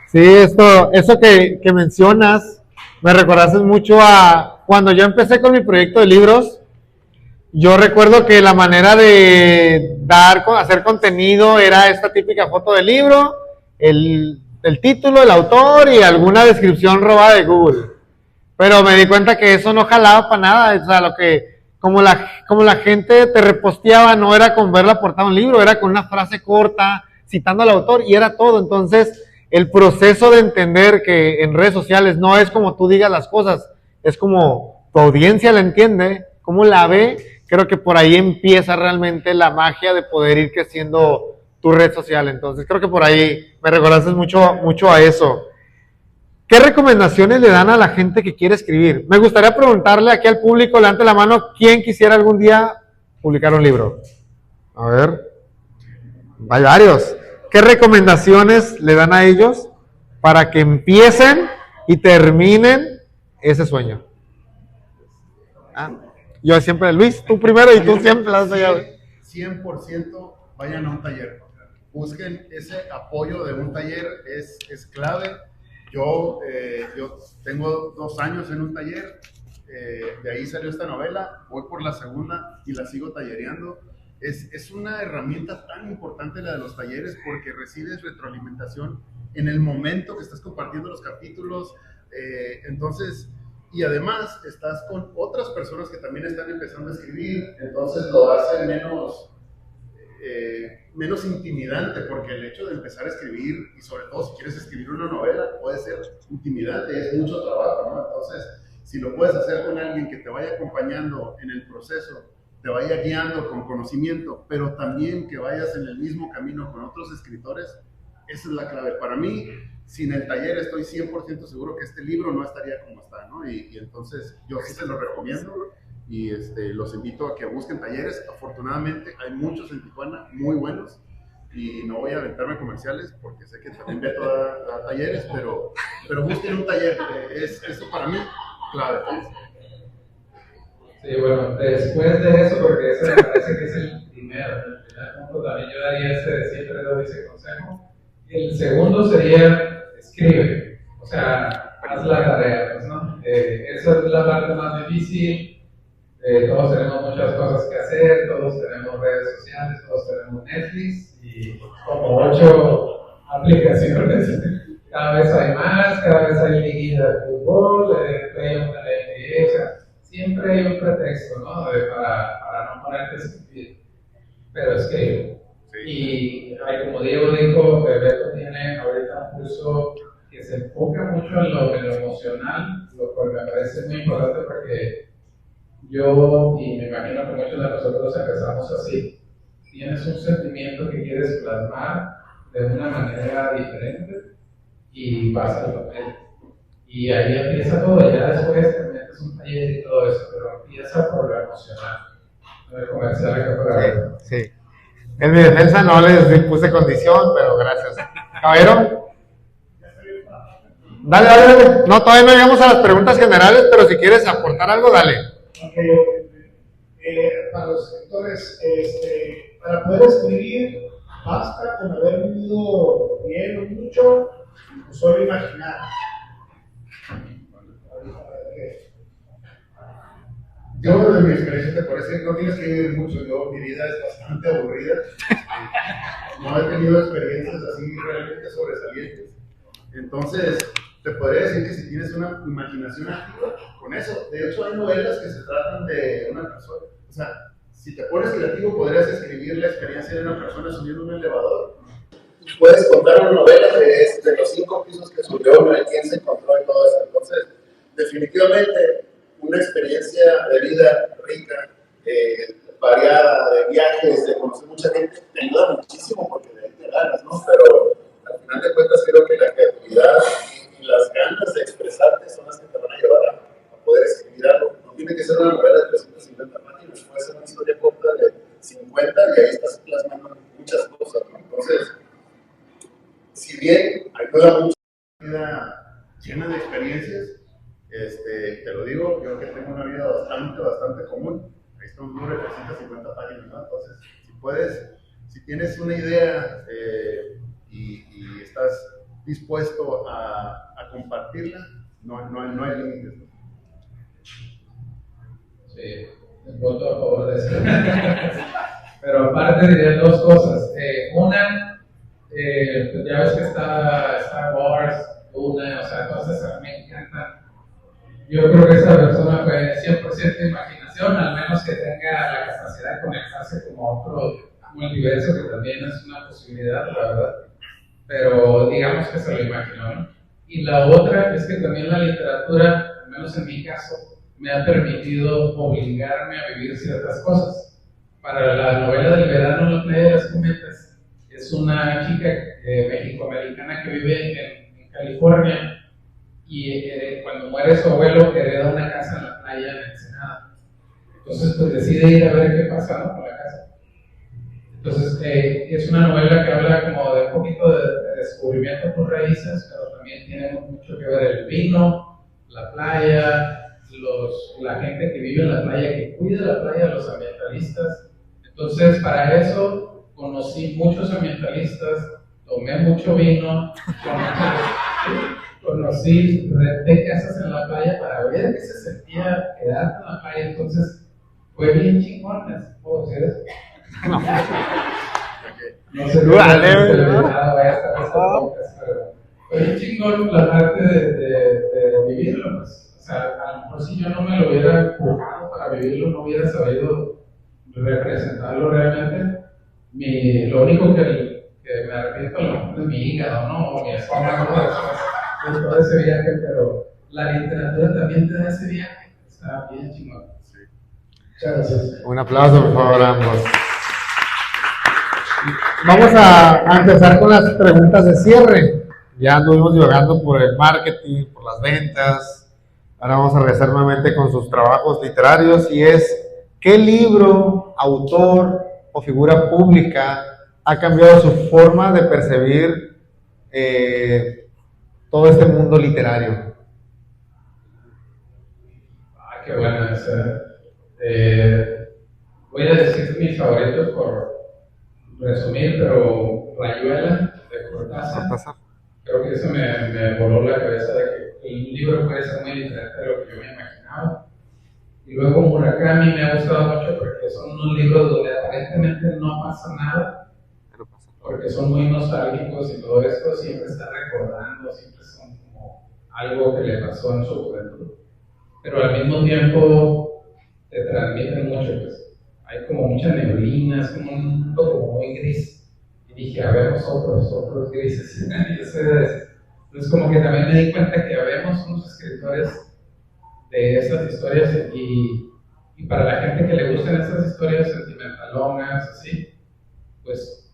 [SPEAKER 1] Sí, eso que mencionas, me recordaste mucho a cuando yo empecé con mi proyecto de libros. Yo recuerdo que la manera de hacer contenido era esta típica foto del libro, el título, el autor y alguna descripción robada de Google. Pero me di cuenta que eso no jalaba para nada. O sea, como la gente te reposteaba, no era con ver la portada de un libro, era con una frase corta, citando al autor y era todo. Entonces, el proceso de entender que en redes sociales no es como tú digas las cosas, es como tu audiencia la entiende, cómo la ve. Creo que por ahí empieza realmente la magia de poder ir creciendo tu red social. Entonces, creo que por ahí me recordaste mucho a eso. ¿Qué recomendaciones le dan a la gente que quiere escribir? Me gustaría preguntarle aquí al público, levante la mano, ¿quién quisiera algún día publicar un libro? A ver, hay varios. ¿Qué recomendaciones le dan a ellos para que empiecen y terminen ese sueño? Yo siempre, Luis, tú primero y tú siempre las llaves.
[SPEAKER 3] 100% vayan a un taller. Busquen ese apoyo de un taller, es clave. Yo tengo 2 años en un taller, de ahí salió esta novela, voy por la segunda y la sigo tallereando. Es una herramienta tan importante la de los talleres porque recibes retroalimentación en el momento que estás compartiendo los capítulos, entonces, y además estás con otras personas que también están empezando a escribir, entonces lo hace menos intimidante, porque el hecho de empezar a escribir, y sobre todo si quieres escribir una novela, puede ser intimidante, es mucho trabajo, ¿no? Entonces, si lo puedes hacer con alguien que te vaya acompañando en el proceso, te vaya guiando con conocimiento, pero también que vayas en el mismo camino con otros escritores, esa es la clave. Para mí, sin el taller estoy 100% seguro que este libro no estaría como está, ¿no? Y entonces yo sí se lo recomiendo y los invito a que busquen talleres. Afortunadamente hay muchos en Tijuana muy buenos y no voy a aventarme comerciales porque sé que también Beto da talleres, pero busquen un taller, eso para mí clave.
[SPEAKER 2] Sí, bueno, después de eso, porque ese me parece que es el primer punto, también yo daría ese de siempre doy ese consejo. El segundo sería escribe, o sea, haz la tarea, pues, ¿no? Esa es la parte más difícil. Todos tenemos muchas cosas que hacer, todos tenemos redes sociales, todos tenemos Netflix y como 8 aplicaciones. Cada vez hay más, cada vez hay liguilla de fútbol, hay una NBA, o sea, siempre hay un pretexto, ¿no? Para no ponerte a escribir, pero escribe. Sí. Y como Diego dijo, Beto tiene ahorita un curso que se enfoca mucho en lo emocional, lo cual me parece muy importante porque yo, y me imagino que muchos de nosotros empezamos así, tienes un sentimiento que quieres plasmar de una manera diferente y vas al papel. Y ahí empieza todo, ya después te metes un taller y todo eso, pero empieza por lo emocional. El comercial acá para
[SPEAKER 1] sí. En mi defensa no les puse condición, pero gracias. Caballero. Dale. No, todavía no llegamos a las preguntas generales, pero si quieres aportar algo, dale.
[SPEAKER 5] Para los escritores, para poder escribir, basta con haber vivido bien o mucho, o solo imaginar.
[SPEAKER 3] Yo, de mi experiencia, te parece que no tienes que vivir mucho. Mi vida es bastante aburrida. No he tenido experiencias así realmente sobresalientes. Entonces, te podría decir que si tienes una imaginación activa, con eso. De hecho, hay novelas que se tratan de una persona. O sea, si te pones creativo, podrías escribir la experiencia de una persona subiendo un elevador. Y puedes contar una novela de los 5 pisos que subió, de quién se encontró y todo eso. Entonces, definitivamente, una experiencia de vida rica, variada, de viajes, de conocer mucha gente, te ayuda muchísimo porque de ahí te ganas, ¿no? Pero al final de cuentas creo que la creatividad y las ganas de expresarte son las que te van a llevar a poder escribir algo. No tiene que ser una novela de 350 páginas, puede ser una historia corta de 50 y ahí estás plasmando muchas cosas, ¿no? Entonces, si bien ayuda mucho a una vida llena de experiencias, te lo digo, yo que tengo una vida bastante común, ahí está un libro de 350 páginas, ¿no? Entonces, si tienes una idea y estás dispuesto a compartirla, no hay límites, ¿no?
[SPEAKER 2] Sí, voto a favor de eso. Pero aparte diría 2 cosas. Una, ya ves que está Star Wars, Duna, o sea, todas esas me encantan. Yo creo que esa persona fue 100% imaginación, al menos que tenga la capacidad de conectarse con otro multiverso, que también es una posibilidad, la verdad. Pero digamos que se lo imaginó, ¿no? Y la otra es que también la literatura, al menos en mi caso, me ha permitido obligarme a vivir ciertas cosas. Para la novela del verano, La playa de las cometas, es una chica mexicoamericana que vive en California y cuando muere su abuelo hereda una casa en la playa en Ensenada. Entonces pues decide ir a ver qué pasa, ¿no?, con la casa. Entonces es una novela que habla como de un poquito de descubrimiento por raíces, pero también tiene mucho que ver el vino, la playa, la gente que vive en la playa, que cuida la playa, los ambientalistas. Entonces, para eso conocí muchos ambientalistas, tomé mucho vino, conocí, renté casas en la playa para ver qué se sentía quedarte en la playa. Entonces, fue bien chingón, ¿puedo decir eso? No sé si vaya a estar en esta podcast, pero fue bien chingón la parte de vivirlo, pues. O sea, a lo mejor si yo no me lo hubiera empujado para vivirlo, no hubiera sabido representarlo realmente. Lo único que me arrepiento a lo mejor es mi hígado, ¿no? O mi estómago, de todo ese viaje, pero la literatura también te da ese viaje. Está bien chingón. Sí.
[SPEAKER 5] Muchas gracias.
[SPEAKER 1] Un aplauso, por favor, a ambos. Vamos a empezar con las preguntas de cierre. Ya anduvimos divagando por el marketing, por las ventas. Ahora vamos a regresar nuevamente con sus trabajos literarios y es, ¿qué libro, autor o figura pública ha cambiado su forma de percibir todo este mundo literario?
[SPEAKER 2] Qué buena esa. Voy a decir mis favoritos por resumir, pero Rayuela de Cortázar. Creo que eso me voló la cabeza de que el libro puede ser muy diferente de lo que yo me imaginaba. Y luego Murakami me ha gustado mucho porque son unos libros donde aparentemente no pasa nada, porque son muy nostálgicos y todo esto, siempre está recordando, siempre son como algo que le pasó en su juventud. Pero al mismo tiempo te transmiten mucho, pues hay como mucha neblina, es como un mundo como muy gris. Y dije, habemos otros grises. Entonces como que también me di cuenta que habemos unos escritores de esas historias y para la gente que le gustan esas historias sentimentalonas, así, pues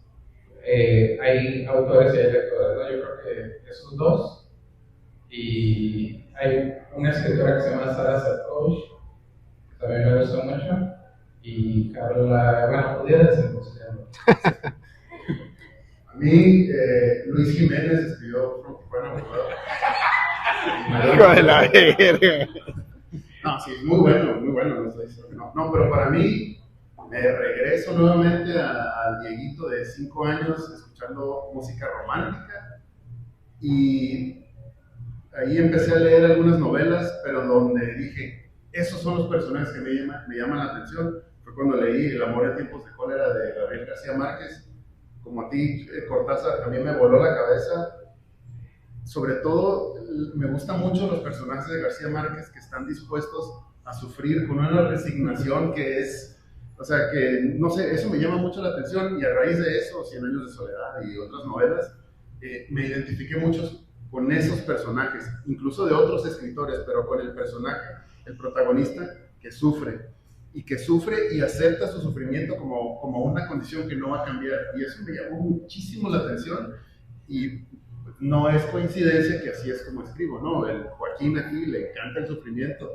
[SPEAKER 2] hay autores y hay lectores, ¿no? Yo creo que esos dos. Y hay una escritora que se llama Sara Satoshi, que también me gusta mucho, y Carla, bueno, pudiera decir cómo se llama.
[SPEAKER 3] A mí, Luis Jiménez escribió Bueno,
[SPEAKER 1] Hijo de la verga.
[SPEAKER 3] No, sí, muy bueno, no estoy diciendo que no. No, pero para mí, me regreso nuevamente al Dieguito de 5 años escuchando música romántica y ahí empecé a leer algunas novelas, pero donde dije, esos son los personajes que me llaman la atención. Fue cuando leí El amor en tiempos de cólera de Gabriel García Márquez. Como a ti, Cortázar, también me voló la cabeza. Sobre todo, me gustan mucho los personajes de García Márquez que están dispuestos a sufrir con una resignación que es, o sea, que, no sé, eso me llama mucho la atención y a raíz de eso, 100 años de soledad y otras novelas, me identifiqué mucho con esos personajes, incluso de otros escritores, pero con el personaje, el protagonista que sufre y acepta su sufrimiento como una condición que no va a cambiar, y eso me llamó muchísimo la atención y no es coincidencia que así es como escribo, ¿no? El Joaquín aquí le encanta el sufrimiento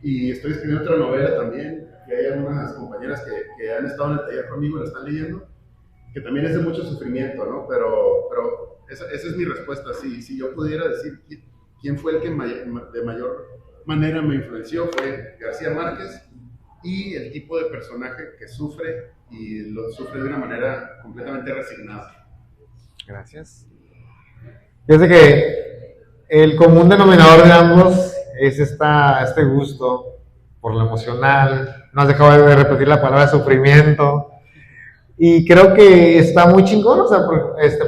[SPEAKER 3] y estoy escribiendo otra novela también, que hay algunas compañeras que han estado en el taller conmigo y la están leyendo, que también es de mucho sufrimiento, ¿no? Pero esa es mi respuesta. Si yo pudiera decir quién fue el que de mayor manera me influenció, fue García Márquez, y el tipo de personaje que sufre y lo sufre de una manera completamente resignada.
[SPEAKER 1] Gracias. Fíjate que el común denominador de ambos es este gusto por lo emocional. No has dejado de repetir la palabra sufrimiento. Y creo que está muy chingón, o sea,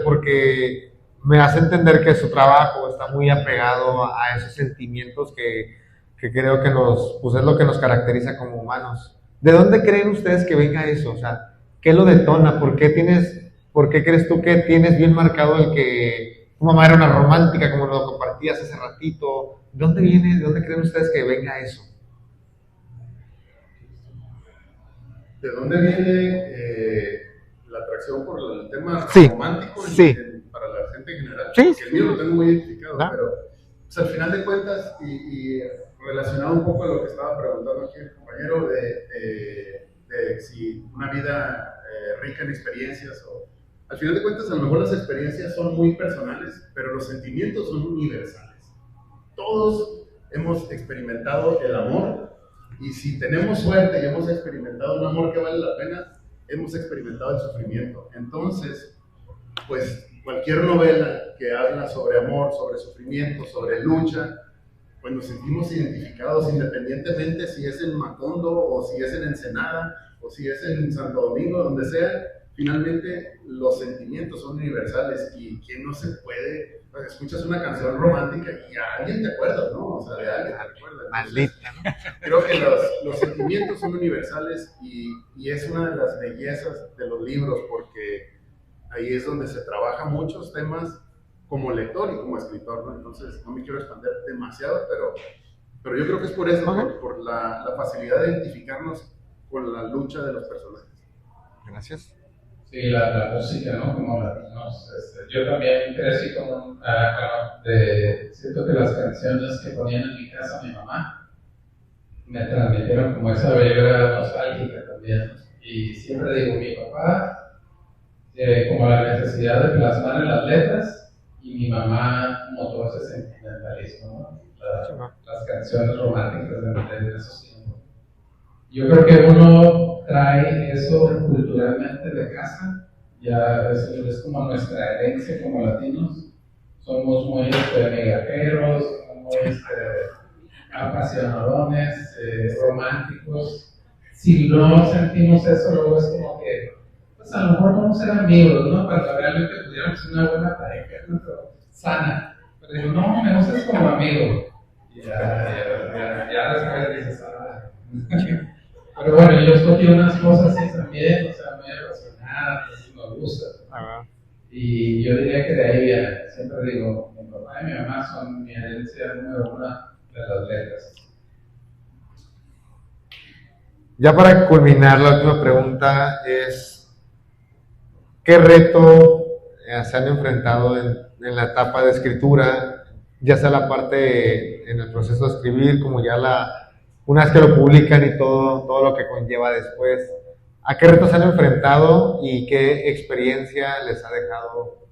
[SPEAKER 1] porque me hace entender que su trabajo está muy apegado a esos sentimientos que creo que pues es lo que nos caracteriza como humanos. ¿De dónde creen ustedes que venga eso? O sea, ¿qué lo detona? ¿Por qué crees tú que tienes bien marcado el que tu mamá era una romántica, como lo compartías hace ratito? ¿De dónde creen ustedes que venga eso?
[SPEAKER 3] ¿De dónde viene la atracción por el tema romántico para la gente en general?
[SPEAKER 1] Sí.
[SPEAKER 3] Porque el mío lo tengo muy identificado, pero pues, al final de cuentas, y relacionado un poco a lo que estaba preguntando aquí el compañero, de si una vida rica en experiencias, al final de cuentas, a lo mejor las experiencias son muy personales, pero los sentimientos son universales. Todos hemos experimentado el amor, y si tenemos suerte y hemos experimentado un amor que vale la pena, hemos experimentado el sufrimiento. Entonces, pues cualquier novela que habla sobre amor, sobre sufrimiento, sobre lucha, pues nos sentimos identificados independientemente si es en Macondo o si es en Ensenada o si es en Santo Domingo, donde sea. Finalmente los sentimientos son universales y quien no se puede, pues, escuchas una canción romántica y a alguien te acuerdas, ¿no? O sea, de alguien te acuerdas.
[SPEAKER 1] Maldita, ¿no?
[SPEAKER 3] Creo que los sentimientos son universales y es una de las bellezas de los libros, porque ahí es donde se trabaja muchos temas como lector y como escritor, ¿no? Entonces, no me quiero expandir demasiado, pero yo creo que es por eso,
[SPEAKER 1] Okay.
[SPEAKER 3] por la facilidad de identificarnos con la lucha de los personajes.
[SPEAKER 1] Gracias.
[SPEAKER 2] Sí, la música, ¿no? Como latinos. Yo también crecí con siento que las canciones que ponían en mi casa mi mamá me transmitieron como esa vibra nostálgica también. Y siempre digo, mi papá, como la necesidad de plasmar en las letras, y mi mamá como todo ese sentimentalismo, ¿no? Las canciones románticas de esos tiempos. Yo creo que uno trae eso culturalmente de casa, ya es como nuestra herencia como latinos. Somos muy migajeros, muy apasionadones, románticos. Si no sentimos eso, luego es como que, pues a lo mejor vamos a ser amigos, ¿no? Cuando realmente pudiéramos ser una buena pareja, ¿no? Sana. Pero digo, no, me gustas como amigo. Y ya después dices, pero bueno, yo escogí unas cosas así también, o sea, muy apasionadas, me gusta. Y yo diría que de ahí viene. Siempre digo, mi papá y mi mamá son mi herencia número una de las letras.
[SPEAKER 1] Ya para culminar, la última pregunta es, ¿qué reto se han enfrentado en la etapa de escritura, ya sea la parte en el proceso de escribir, como ya una vez que lo publican y todo lo que conlleva después? ¿A qué retos se han enfrentado y qué experiencia les ha dejado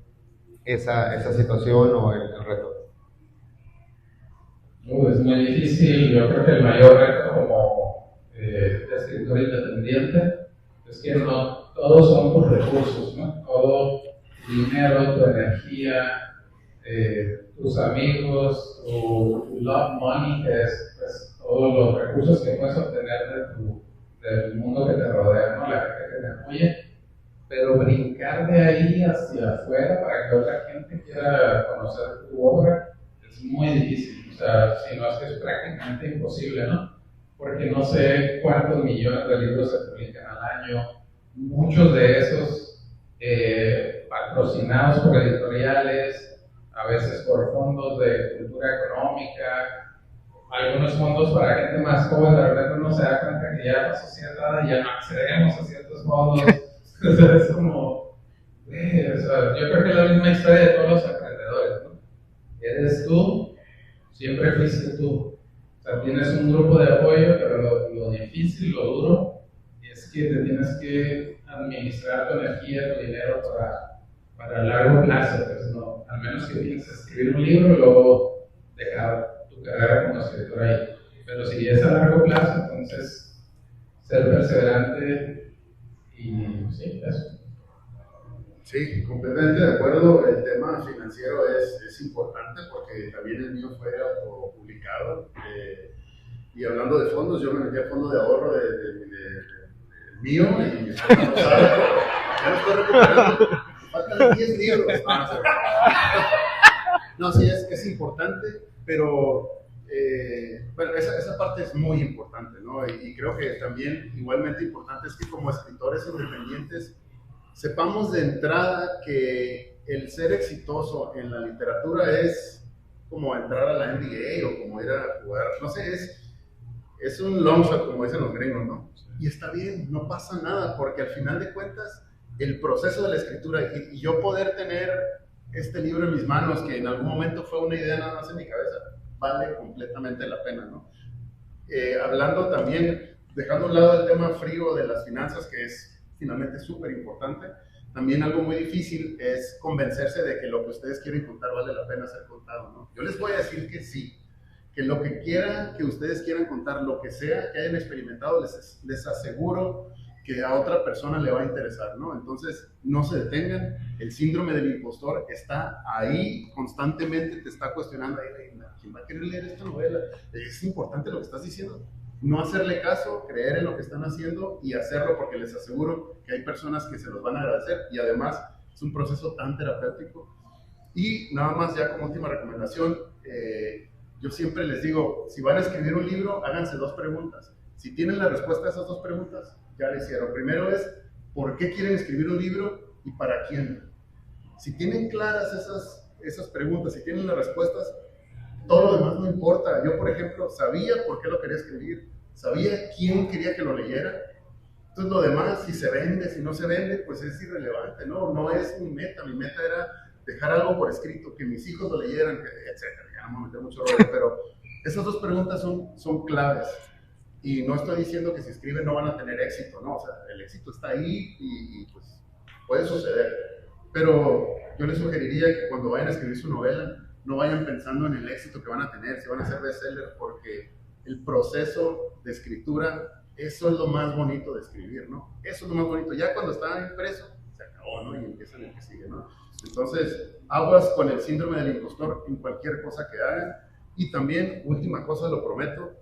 [SPEAKER 1] esa situación o el reto?
[SPEAKER 2] Es muy difícil. Yo creo que el mayor reto como escritor independiente es que no todos son tus recursos, ¿no? Todo tu dinero, tu energía, tus amigos, tu love money, que es pues, todos los recursos que puedes obtener del mundo que te rodea, ¿no? La gente que te apoya, pero brincar de ahí hacia afuera para que otra gente quiera conocer tu obra es muy difícil. O sea, si no es que es prácticamente imposible, ¿no? Porque no sé cuántos millones de libros se publican al año, muchos de esos patrocinados por editoriales, a veces por fondos de cultura económica, algunos fondos para gente más joven. De repente uno se da cuenta que ya la sociedad ya no accedemos a ciertos fondos. Entonces es como, o sea, yo creo que es la misma historia de todos los emprendedores, ¿no? Eres tú, siempre fuiste tú. O sea, tienes un grupo de apoyo, pero lo difícil, lo duro, es que te tienes que administrar tu energía, tu dinero para largo plazo, pues, ¿no? Al menos que pienses escribir un libro y luego dejar tu carrera como escritor ahí. Pero si es a largo plazo, entonces ser perseverante y sí, eso.
[SPEAKER 3] Sí, completamente de acuerdo. El tema financiero es importante porque también el mío fue autopublicado. Y hablando de fondos, yo me metí a fondo de ahorro del mío y ya lo estoy recuperando. Faltan 10 libros. No, sí, es importante, pero bueno, esa parte es muy importante, ¿no? Y creo que también igualmente importante es que como escritores independientes sepamos de entrada que el ser exitoso en la literatura es como entrar a la NBA o como ir a jugar, no sé, es un long shot, como dicen los gringos, ¿no? Y está bien, no pasa nada, porque al final de cuentas, el proceso de la escritura y yo poder tener este libro en mis manos, que en algún momento fue una idea nada más en mi cabeza, vale completamente la pena, ¿no? Hablando también, dejando a un lado el tema frío de las finanzas, que es finalmente súper importante, también algo muy difícil es convencerse de que lo que ustedes quieren contar vale la pena ser contado, ¿no? Yo les voy a decir que sí, que lo que quiera, que ustedes quieran contar, lo que sea que hayan experimentado, les aseguro que a otra persona le va a interesar, ¿no? Entonces, no se detengan. El síndrome del impostor está ahí constantemente, te está cuestionando, ¿quién va a querer leer esta novela? Es importante lo que estás diciendo. No hacerle caso, creer en lo que están haciendo y hacerlo, porque les aseguro que hay personas que se los van a agradecer, y además es un proceso tan terapéutico. Y nada más, ya como última recomendación, yo siempre les digo, si van a escribir un libro, háganse 2 preguntas. Si tienen la respuesta a esas 2 preguntas, ya lo hicieron. Primero es, ¿por qué quieren escribir un libro y para quién? Si tienen claras esas preguntas, si tienen las respuestas, todo lo demás no importa. Yo, por ejemplo, sabía por qué lo quería escribir, sabía quién quería que lo leyera. Entonces, lo demás, si se vende, si no se vende, pues es irrelevante, ¿no? No es mi meta. Mi meta era dejar algo por escrito, que mis hijos lo leyeran, etcétera. Ya no me meto mucho rollo, pero esas 2 preguntas son claves. Y no estoy diciendo que si escriben no van a tener éxito, ¿no? O sea, el éxito está ahí y pues puede suceder. Pero yo les sugeriría que cuando vayan a escribir su novela, no vayan pensando en el éxito que van a tener, si van a ser bestseller, porque el proceso de escritura, eso es lo más bonito de escribir, ¿no? Eso es lo más bonito. Ya cuando está impreso, se acabó, ¿no? Y empieza el que sigue, ¿no? Entonces, aguas con el síndrome del impostor en cualquier cosa que hagan. Y también, última cosa, lo prometo,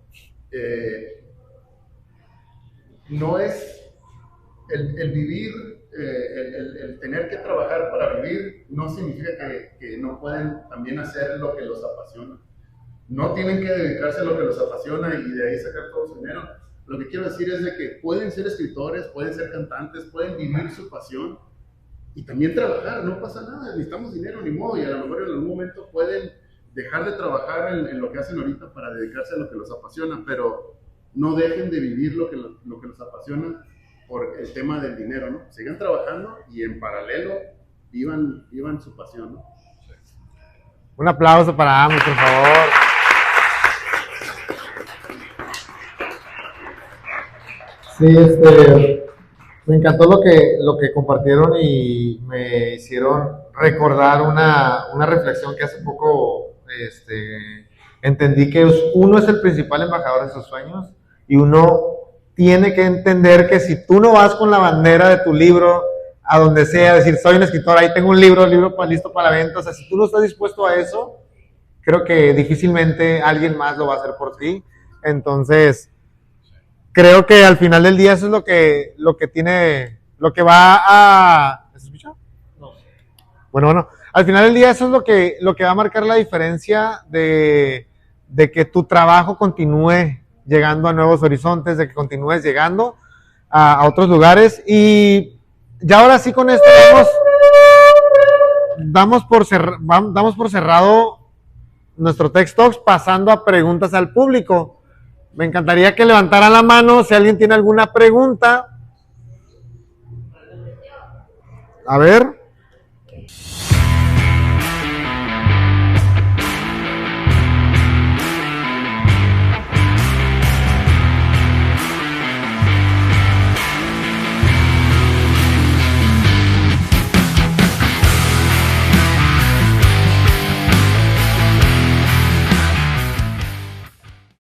[SPEAKER 3] no es el vivir, el tener que trabajar para vivir, no significa que no pueden también hacer lo que los apasiona. No tienen que dedicarse a lo que los apasiona y de ahí sacar todo su dinero. Lo que quiero decir es de que pueden ser escritores, pueden ser cantantes, pueden vivir su pasión y también trabajar, no pasa nada, necesitamos dinero, ni modo, y a lo mejor en algún momento pueden dejar de trabajar en lo que hacen ahorita para dedicarse a lo que los apasiona, pero no dejen de vivir lo que los apasiona por el tema del dinero, ¿no? Sigan trabajando y en paralelo vivan su pasión, ¿no?
[SPEAKER 1] Un aplauso para Amos, por favor. Sí, me encantó lo que compartieron y me hicieron recordar una reflexión que hace poco entendí, que uno es el principal embajador de sus sueños y uno tiene que entender que si tú no vas con la bandera de tu libro a donde sea, decir soy un escritor, ahí tengo un libro listo para la venta, o sea, si tú no estás dispuesto a eso, creo que difícilmente alguien más lo va a hacer por ti. Entonces, creo que al final del día eso es lo que tiene, lo que va a... ¿Se escucha? No. Bueno, al final del día eso es lo que va a marcar la diferencia de que tu trabajo continúe llegando a nuevos horizontes, de que continúes llegando a otros lugares. Y ya ahora sí con esto damos por cerrado nuestro Text Talks, pasando a preguntas al público. Me encantaría que levantaran la mano si alguien tiene alguna pregunta. A ver.